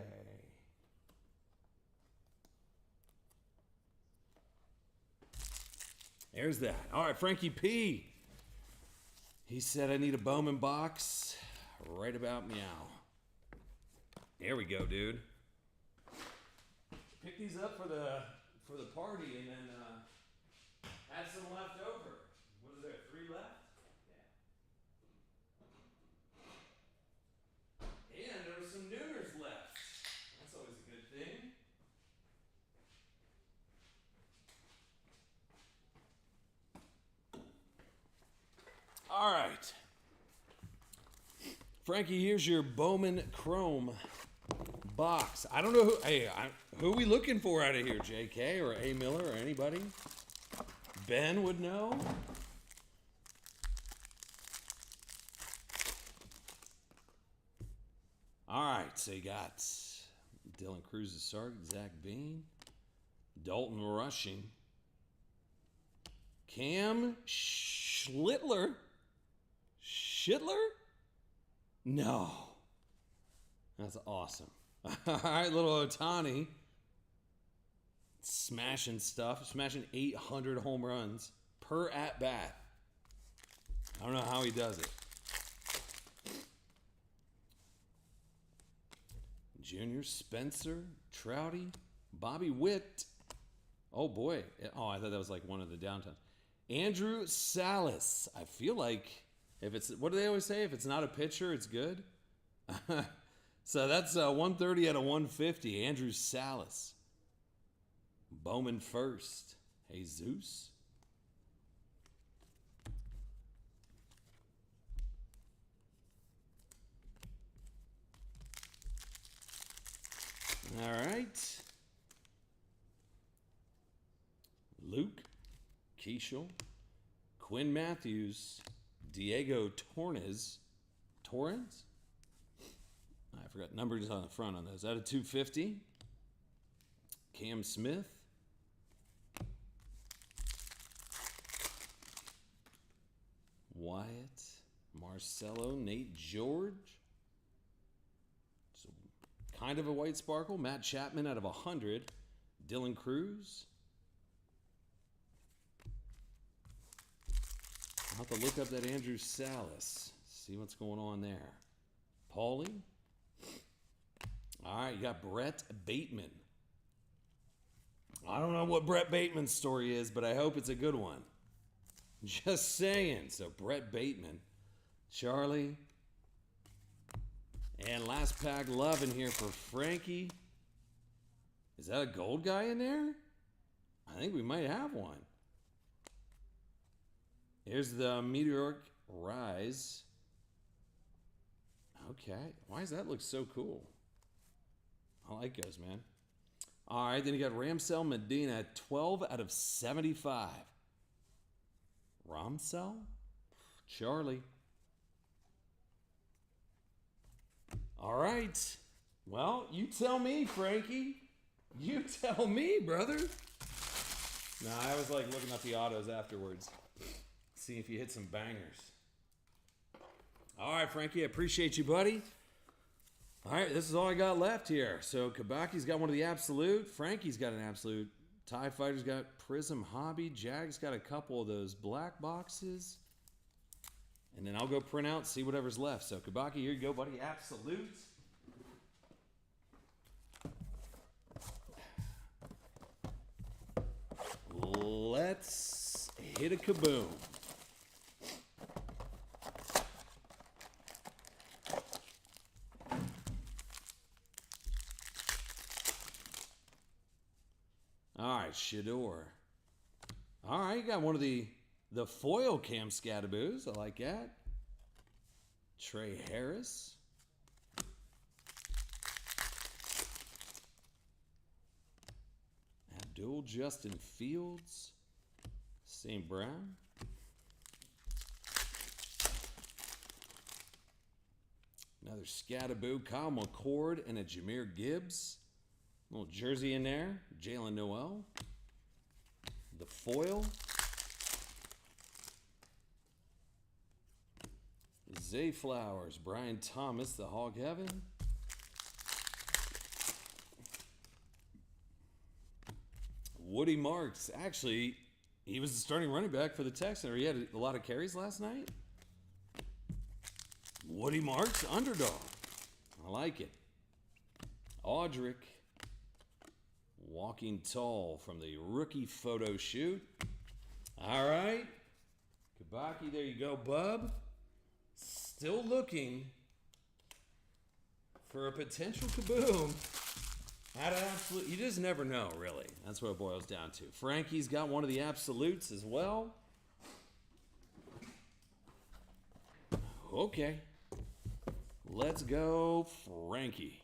There's that. All right, Frankie P. He said, I need a Bowman box right about meow. There we go, dude. Pick these up for the party and then have some left over. What is there, 3 left? Yeah. And there were some Nooners left. That's always a good thing. All right. Frankie, here's your Bowman Chrome box. I don't know who are we looking for out of here, JK or A. Miller or anybody? Ben would know. All right, so you got Dylan Cruz's Sargent, Zach Bean, Dalton Rushing, Cam Schlittler. Schlittler? No. That's awesome. All right, little Ohtani. Smashing stuff. Smashing 800 home runs per at-bat. I don't know how he does it. Junior, Spencer, Trouty, Bobby Witt. Oh, boy. Oh, I thought that was like one of the downtowns. Andrew Salas. I feel like if it's, what do they always say? If it's not a pitcher, it's good. So that's 130 out of 150. Andrew Salas. Bowman first. Jesus. All right. Luke Keishel. Quinn Matthews. Diego Torres. Torrens? I forgot numbers on the front on those. Out of 250. Cam Smith. Wyatt. Marcelo. Nate George. So kind of a white sparkle. Matt Chapman out of 100. Dylan Cruz. I'll have to look up that Andrew Salas. See what's going on there. Paulie. All right, you got Brett Bateman. I don't know what Brett Bateman's story is, but I hope it's a good one. Just saying. So Brett Bateman. Charlie. And last pack love in here for Frankie. Is that a gold guy in there? I think we might have one. Here's the Meteoric Rise. Okay. Why does that look so cool? I like those, man. All right, then you got Ramsell Medina, 12 out of 75. Ramsell? Charlie. All right. Well, you tell me, Frankie. You tell me, brother. No, I was like looking up the autos afterwards. See if you hit some bangers. All right, Frankie, I appreciate you, buddy. All right, this is all I got left here. So Kabaki's got one of the absolute. Frankie's got an absolute. TIE Fighter's got Prism Hobby. Jag's got a couple of those black boxes. And then I'll go print out, see whatever's left. So Kabaki, here you go, buddy. Absolute. Let's hit a kaboom. All right, Shador. All right, you got one of the foil Cam Scadaboos. I like that. Trey Harris. Abdul Justin Fields. St. Brown. Another Scadaboo. Kyle McCord and a Jameer Gibbs. Little jersey in there. Jalen Noel. The foil. Zay Flowers. Brian Thomas, the Hog Heaven. Woody Marks. Actually, he was the starting running back for the Texans. He had a lot of carries last night. Woody Marks, underdog. I like it. Audric. Walking tall from the rookie photo shoot. All right. Kabaki, there you go, bub. Still looking for a potential kaboom. You just never know, really. That's what it boils down to. Frankie's got one of the absolutes as well. Okay. Let's go, Frankie.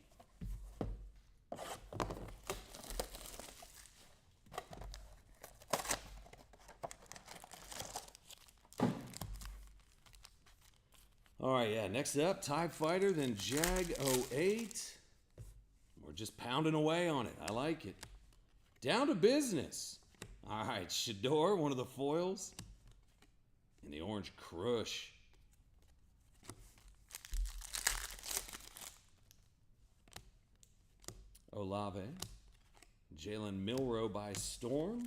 All right, yeah, next up, TIE Fighter, then Jag 08. We're just pounding away on it. I like it. Down to business. All right, Shador, one of the foils. And the Orange Crush. Olave. Jalen Milrow by Storm.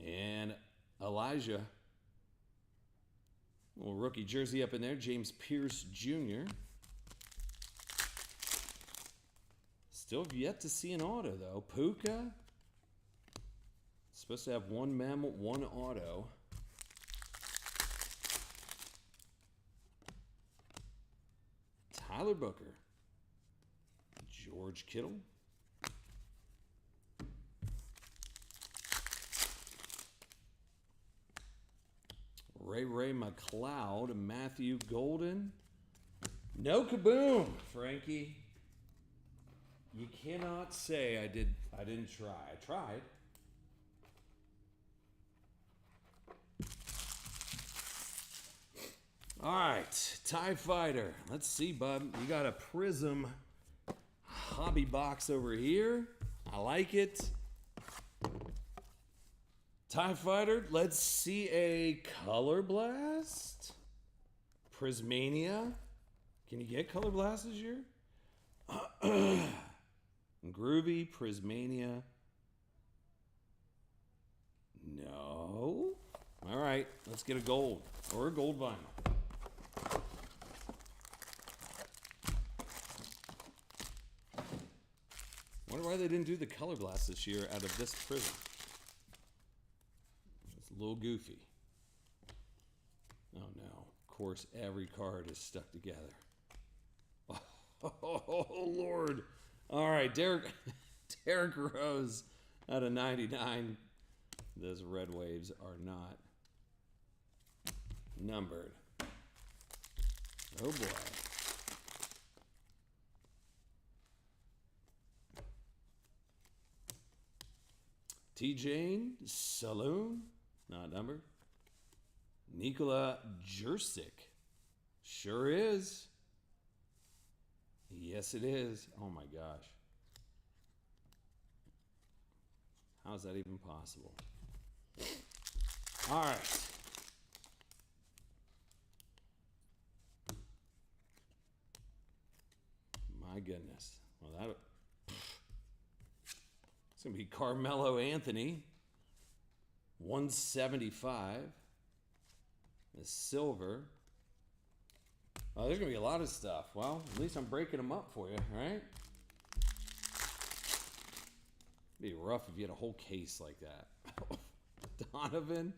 And Elijah. Little rookie jersey up in there. James Pierce Jr. Still have yet to see an auto, though. Puka. Supposed to have one mammal, one auto. Tyler Booker. George Kittle. Ray McLeod, Matthew Golden. No kaboom, Frankie. You cannot say I didn't try. I tried. All right, TIE Fighter. Let's see, bub. You got a Prism hobby box over here. I like it. TIE Fighter, let's see a Color Blast. Prismania. Can you get Color Blast this year? Groovy, Prismania. No. All right, let's get a gold or a gold vinyl. Wonder why they didn't do the Color Blast this year out of this Prism. A little goofy. Oh no. Of course, every card is stuck together. Oh, Lord. All right, Derek Rose out of 99. Those red waves are not numbered. Oh boy. T. Saloon, not numbered. Nikola Jursic, sure is. Yes, it is. Oh my gosh. How is that even possible? All right. My goodness. Well, it's going to be Carmelo Anthony, 175. The silver. Oh, there's going to be a lot of stuff. Well, at least I'm breaking them up for you, right? It'd be rough if you had a whole case like that. Donovan,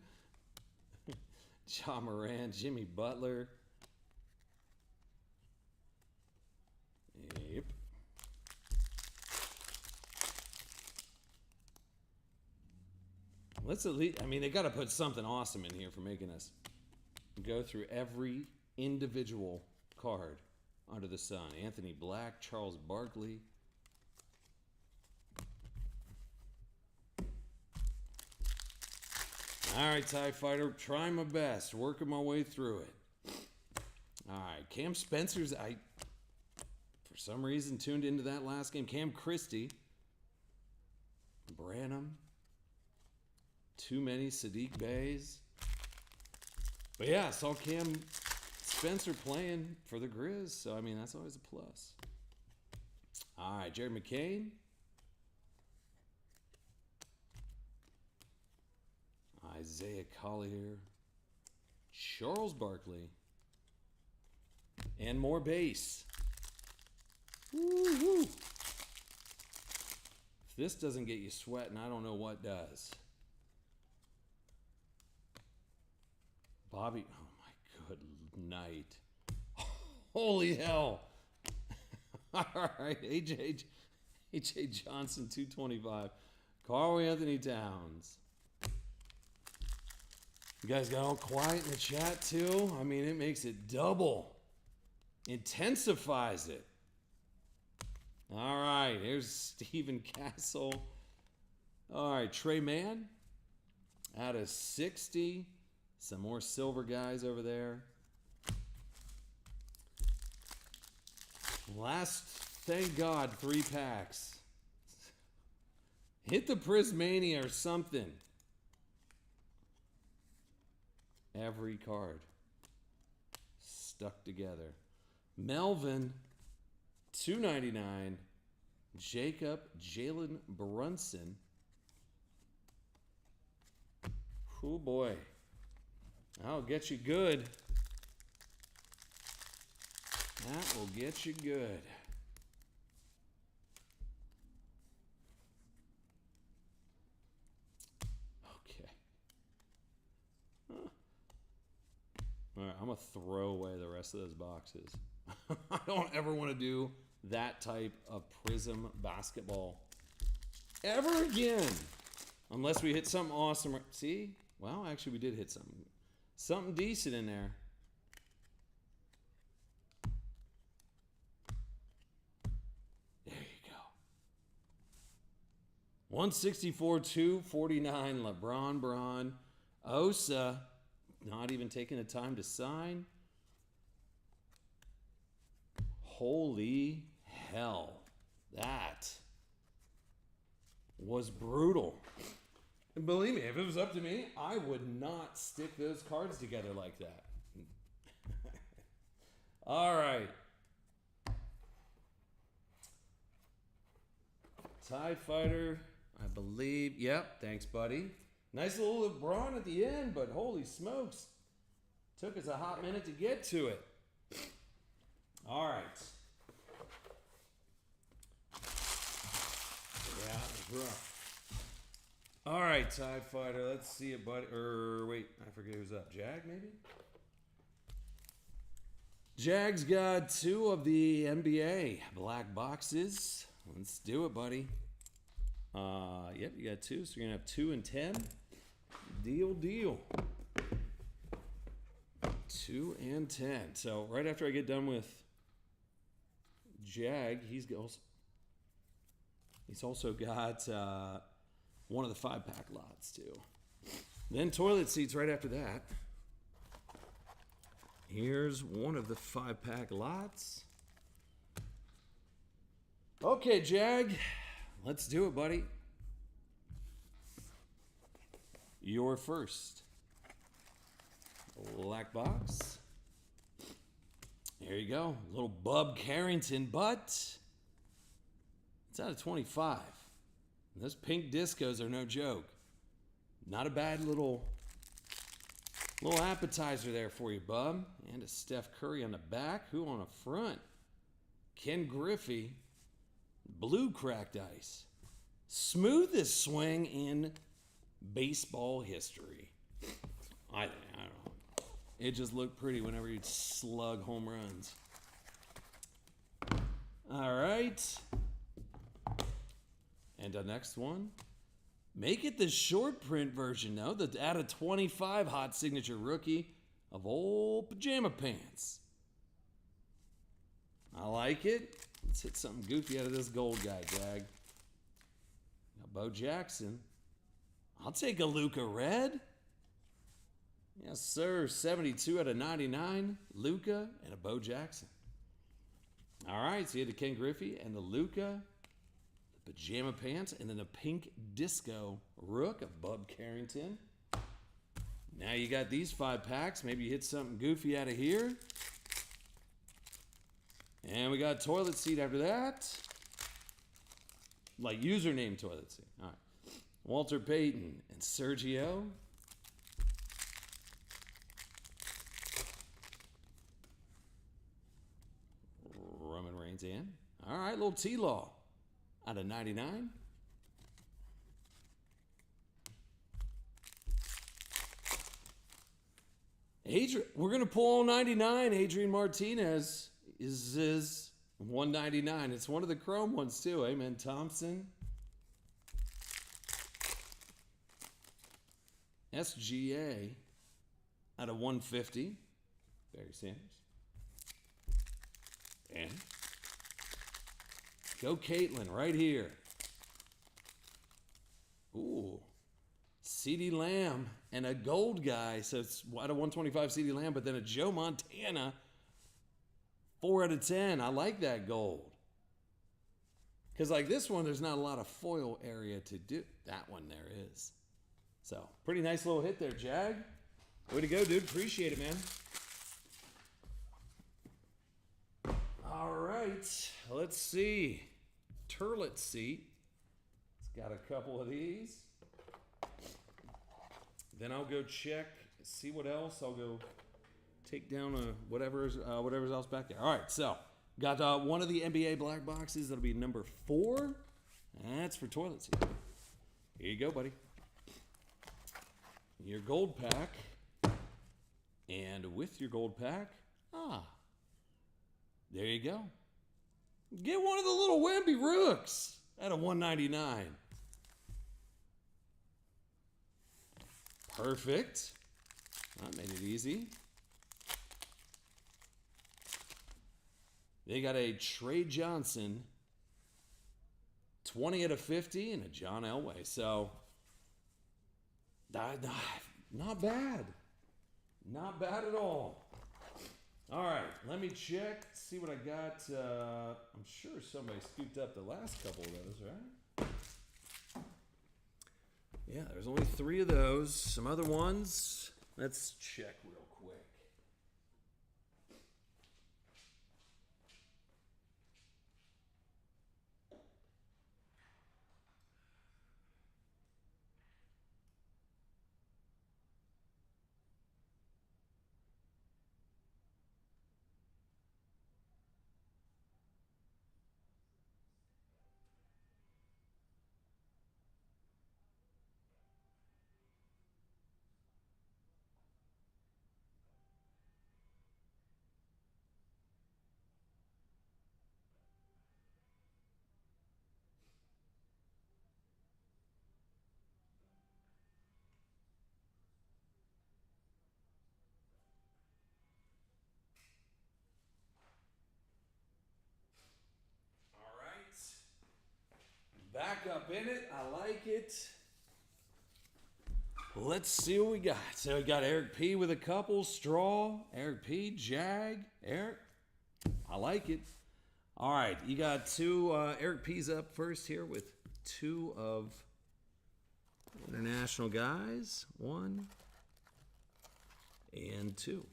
Ja Morant, Jimmy Butler. Yep. Let's at least, I mean, they got to put something awesome in here for making us go through every individual card under the sun. Anthony Black, Charles Barkley. All right, TIE Fighter, trying my best, working my way through it. All right, Cam Spencer's, for some reason, tuned into that last game. Cam Christie, Branham, too many Sadiq Bays. But yeah, I saw Cam Spencer playing for the Grizz, so I mean, that's always a plus. All right, Jared McCain. Isaiah Collier, Charles Barkley, and more base. Woo-hoo. If this doesn't get you sweating, I don't know what does. Bobby, oh my good night. Holy hell. All right, AJ Johnson, 225. Karl Anthony Towns. You guys got all quiet in the chat too? I mean, it makes it double. Intensifies it. All right, here's Stephen Castle. All right, Trey Mann out of 60. Some more silver guys over there. Last, thank God, 3 packs. Hit the Prismania or something. Every card stuck together. Melvin, $2.99. Jacob Jalen Brunson. Oh boy. That'll get you good. That will get you good. Okay. All right, I'm going to throw away the rest of those boxes. I don't ever want to do that type of Prism basketball ever again. Unless we hit something awesome. See? Well, actually, we did hit something decent in there. There you go. 164, 249, LeBron Braun. Osa, not even taking the time to sign. Holy hell. That was brutal. And believe me, if it was up to me, I would not stick those cards together like that. All right. TIE Fighter, I believe. Yep, thanks, buddy. Nice little LeBron at the end, but holy smokes. Took us a hot minute to get to it. All right. Yeah, it was rough. All right, TIE Fighter, let's see it, buddy. Wait, I forget who's up. Jag, maybe? Jag's got 2 of the NBA black boxes. Let's do it, buddy. Yep, you got 2, so you're going to have 2 and 10. Deal. 2 and 10. So right after I get done with Jag, he's also got one of the 5-pack lots too. Then toilet seats right after that. Here's one of the 5-pack lots. Okay, Jag, let's do it, buddy. Your first black box. There you go. Little Bub Carrington, but it's out of 25. And those pink discos are no joke. Not a bad little appetizer there for you, Bub. And a Steph Curry on the back. Who on the front? Ken Griffey. Blue cracked ice. Smoothest swing in baseball history. I don't know. It just looked pretty whenever you'd slug home runs. All right. And the next one. Make it the short print version, though. The out of 25 hot signature rookie of old pajama pants. I like it. Let's hit something goofy out of this gold guy, Jag. Got Bo Jackson. I'll take a Luka red. Yes, sir. 72 out of 99. Luka and a Bo Jackson. All right, so you had the Ken Griffey and the Luka, the pajama pants, and then the pink disco rook of Bub Carrington. Now you got these 5-packs. Maybe you hit something goofy out of here. And we got toilet seat after that. Like username toilet seat. All right. Walter Payton and Sergio. Roman Reigns in. All right, little T-Law out of 99. We're going to pull all 99. Adrian Martinez is 199. It's one of the chrome ones too. Amen. Thompson. SGA out of 150. Barry Sanders. And go Caitlin right here. Ooh. CeeDee Lamb and a gold guy. So it's out of 125 CeeDee Lamb, but then a Joe Montana 4 out of 10. I like that gold. Because like this one, there's not a lot of foil area to do. That one there is. So pretty nice little hit there, Jag. Way to go, dude. Appreciate it, man. All right. Let's see. Turlet seat. It's got a couple of these. Then I'll go check, see what else. I'll go take down whatever's else back there. All right, so got one of the NBA black boxes. That'll be number 4. That's for toilet seat. Here you go, buddy. Your gold pack. And with your gold pack, there you go. Get one of the little Wemby Rooks at a 199. Perfect. That made it easy. They got a Trey Johnson, 20 out of 50, and a John Elway. So, not bad. Not bad at all. All right, let me check, see what I got. I'm sure somebody scooped up the last couple of those, right? Yeah, there's only 3 of those. Some other ones. Let's check real quick. Back up in it. I like it. let's see what we got. So we got Eric P with a couple, Straw, Eric P, Jag, Eric. I like it. All right, you got two Eric P's up first here with two of international guys. 1 and 2.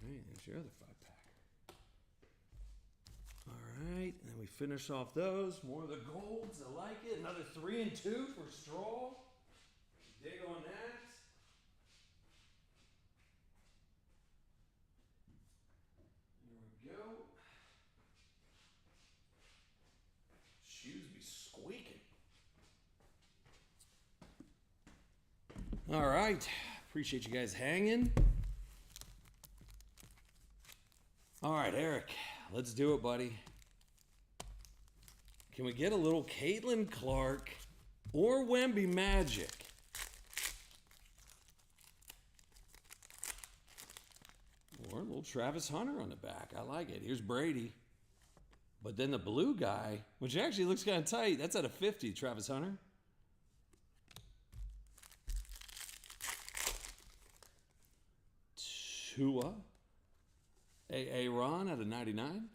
All right, there's your other 5-pack. All right, and then we finish off those. More of the golds. I like it. Another 3 and 2 for Straw. Dig on that. Here we go. Shoes be squeaking. All right. Appreciate you guys hanging. All right, Eric. Let's do it, buddy. Can we get a little Caitlin Clark or Wemby magic? Or a little Travis Hunter on the back. I like it. Here's Brady. But then the blue guy, which actually looks kind of tight. That's at a 50, Travis Hunter. Tua. A.A. Ron at a 99.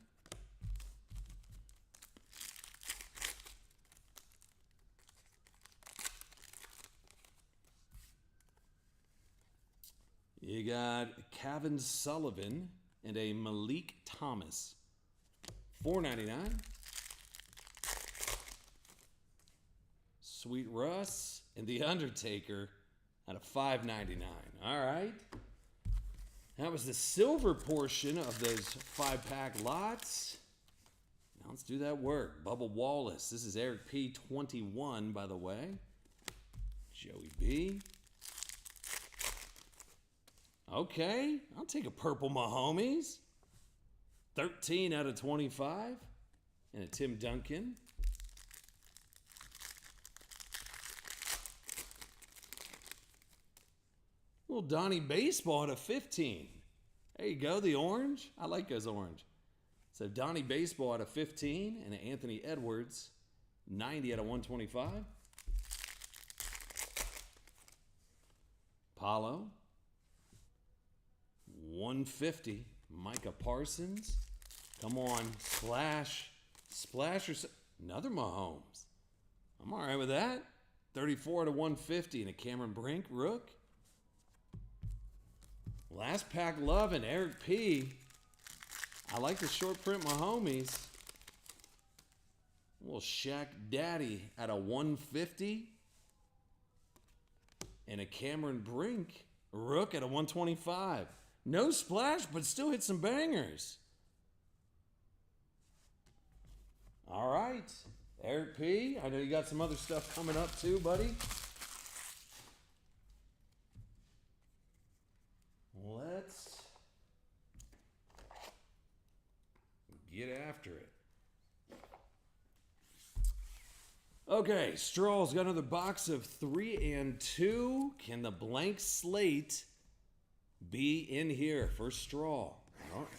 You got Kevin Sullivan and a Malik Thomas. $4.99. Sweet Russ and the Undertaker at a $5.99. All right. That was the silver portion of those 5-pack lots. Now let's do that work. Bubba Wallace. This is Eric P. 21, by the way. Joey B. Okay, I'll take a purple Mahomes. 13 out of 25. And a Tim Duncan. Little Donnie Baseball at a 15. There you go, the orange. I like those orange. So Donnie Baseball at a 15 and an Anthony Edwards, 90 out of 125. Paulo, 150. Micah Parsons. Come on, splash. Splash or another Mahomes. I'm all right with that. 34 out of 150 and a Cameron Brink Rook. Last pack love and Eric P. I like the short print Mahomes. A little Shaq Daddy at a 150. And a Cameron Brink Rook at a 125. No splash, but still hit some bangers. All right. Eric P. I know you got some other stuff coming up too, buddy. Let's get after it. Okay, Straw's got another box of 3 and 2. Can the blank slate be in here for Straw?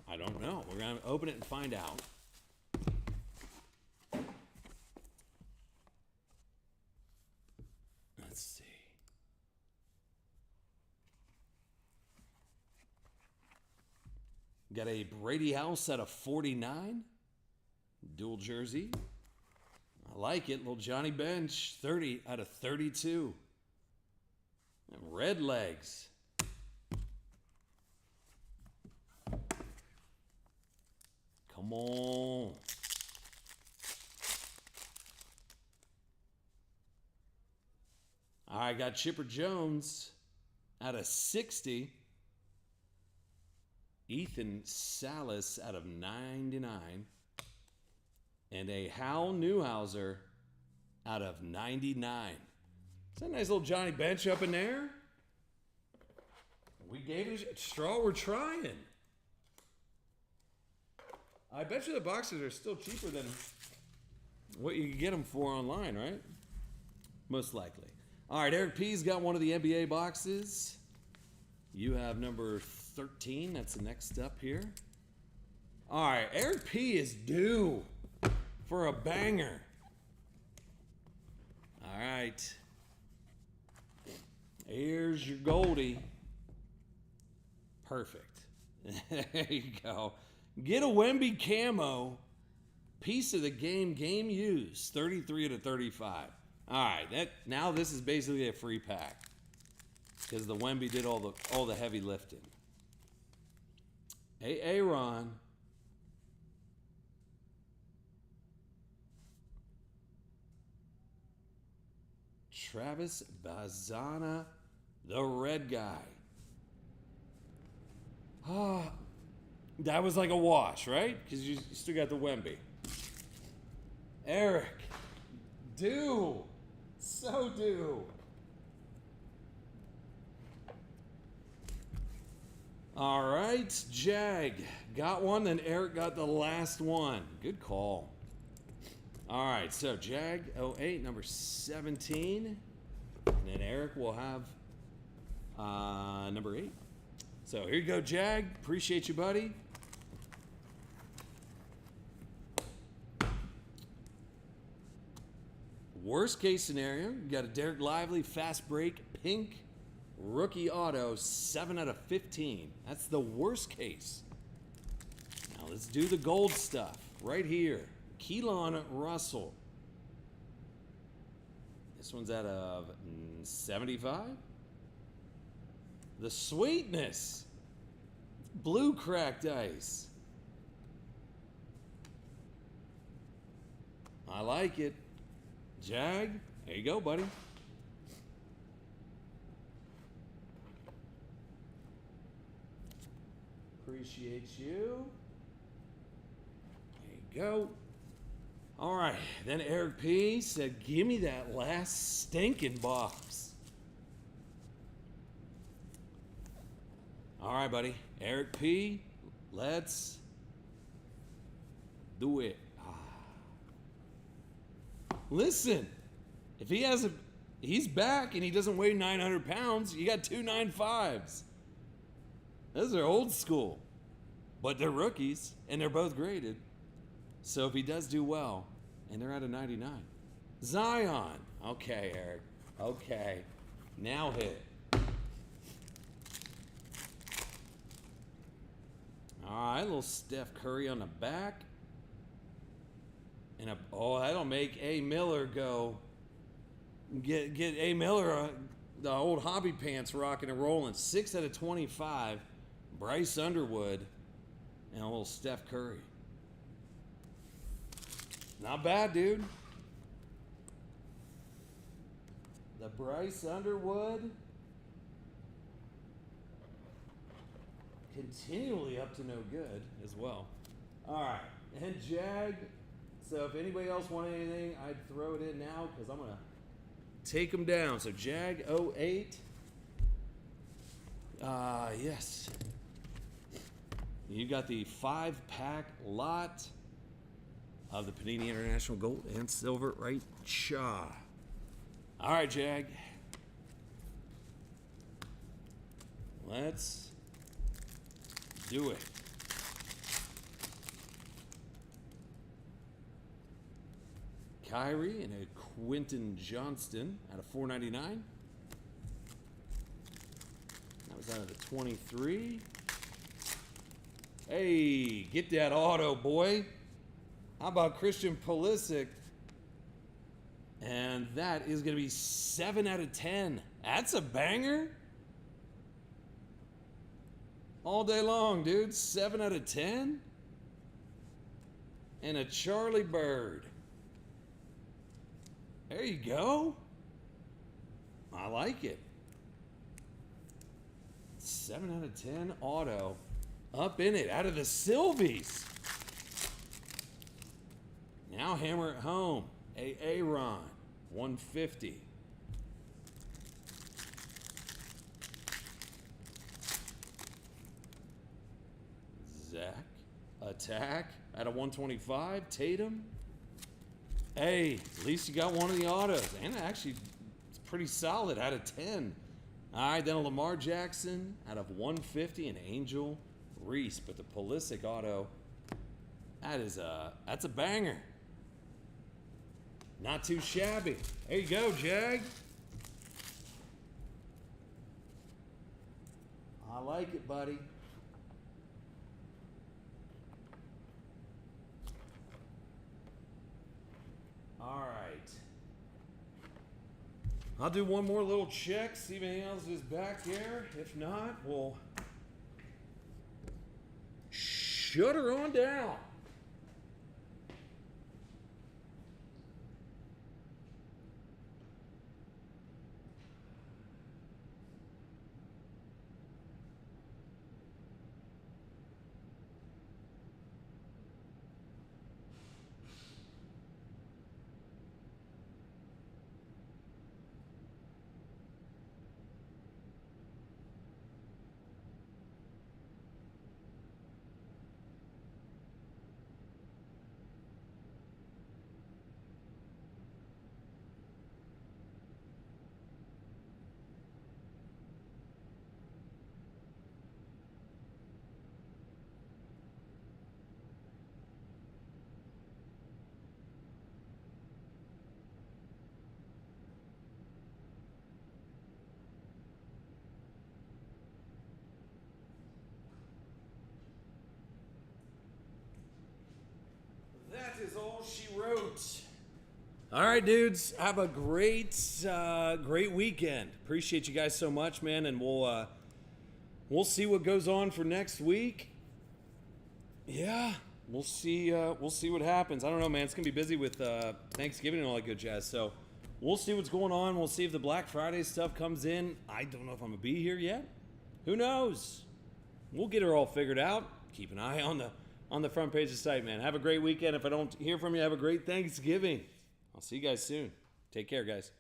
I don't know. We're going to open it and find out. Let's see. Got a Brady House at a 49. Dual jersey. I like it. Little Johnny Bench, 30 out of 32. And red legs. Come on. All right, got Chipper Jones out of 60. Ethan Salas out of 99. And a Hal Newhouser out of 99. Is that a nice little Johnny Bench up in there? We gave it a Straw. We're trying. I bet you the boxes are still cheaper than what you can get them for online, right? Most likely. All right, Eric P's got one of the NBA boxes. You have number 13. That's the next step here. All right, Eric P is due for a banger. All right. There's your Goldie. Perfect. There you go. Get a Wemby camo. Piece of the game used. 33 out of 35. All right, now this is basically a free pack because the Wemby did all the heavy lifting. Hey, Aaron. Travis Bazana, the red guy. Ah, that was like a wash, right? Because you still got the Wemby. Eric, do. So do. All right, Jag got one, then Eric got the last one. Good call. All right, so Jag 08, number 17. And then Eric will have number 8. So here you go, Jag. Appreciate you, buddy. Worst case scenario, you got a Derek Lively fast break pink rookie auto, 7 out of 15. That's the worst case. Now let's do the gold stuff right here. Keelan Russell. This one's out of 75. The sweetness. Blue cracked ice. I like it. Jag, there you go, buddy. Appreciate you. There you go. All right, then Eric P said, give me that last stinking box. All right, buddy. Eric P, let's do it. Listen, if he's back and he doesn't weigh 900 pounds, you got 2 9.5s. Those are old school, but they're rookies and they're both graded. So if he does do well, and they're at a 99. Zion. Okay, Eric. Okay. Now hit. All right, little Steph Curry on the back. And that'll make A. Miller go. Get A. Miller the old hobby pants rocking and rolling. 6 out of 25. Bryce Underwood and a little Steph Curry. Not bad, dude. The Bryce Underwood. Continually up to no good as well. All right. And Jag. So if anybody else wanted anything, I'd throw it in now because I'm going to take them down. So Jag 08. Yes. You got the 5-pack lot of the Panini International Gold and Silver right chaw. All right, Jag. Let's do it. Kyrie and a Quentin Johnston out of 499. That was out of the 23. Hey, get that auto, boy. How about Christian Pulisic? And that is going to be 7 out of 10. That's a banger. All day long, dude. 7 out of 10. And a Charlie Bird. There you go. I like it. 7 out of 10 auto. Up in it, out of the Sylvies. Now hammer it home. Aaron, 150. Zach, attack, out of 125. Tatum. Hey, at least you got one of the autos. And actually, it's pretty solid, out of 10. All right, then a Lamar Jackson, out of 150. And Angel Reese, but the Pulisic auto, that's a banger. Not too shabby. There you go, Jag. I like it, buddy. All right. I'll do one more little check, see if anything else is back here. If not, we'll shut her on down. That is all she wrote. All right, dudes. Have a great weekend. Appreciate you guys so much, man. And we'll see what goes on for next week. Yeah, we'll see what happens. I don't know, man. It's gonna be busy with Thanksgiving and all that good jazz. So we'll see what's going on. We'll see if the Black Friday stuff comes in. I don't know if I'm gonna be here yet. Who knows? We'll get her all figured out. Keep an eye on the front page of the site, man. Have a great weekend. If I don't hear from you, have a great Thanksgiving. I'll see you guys soon. Take care, guys.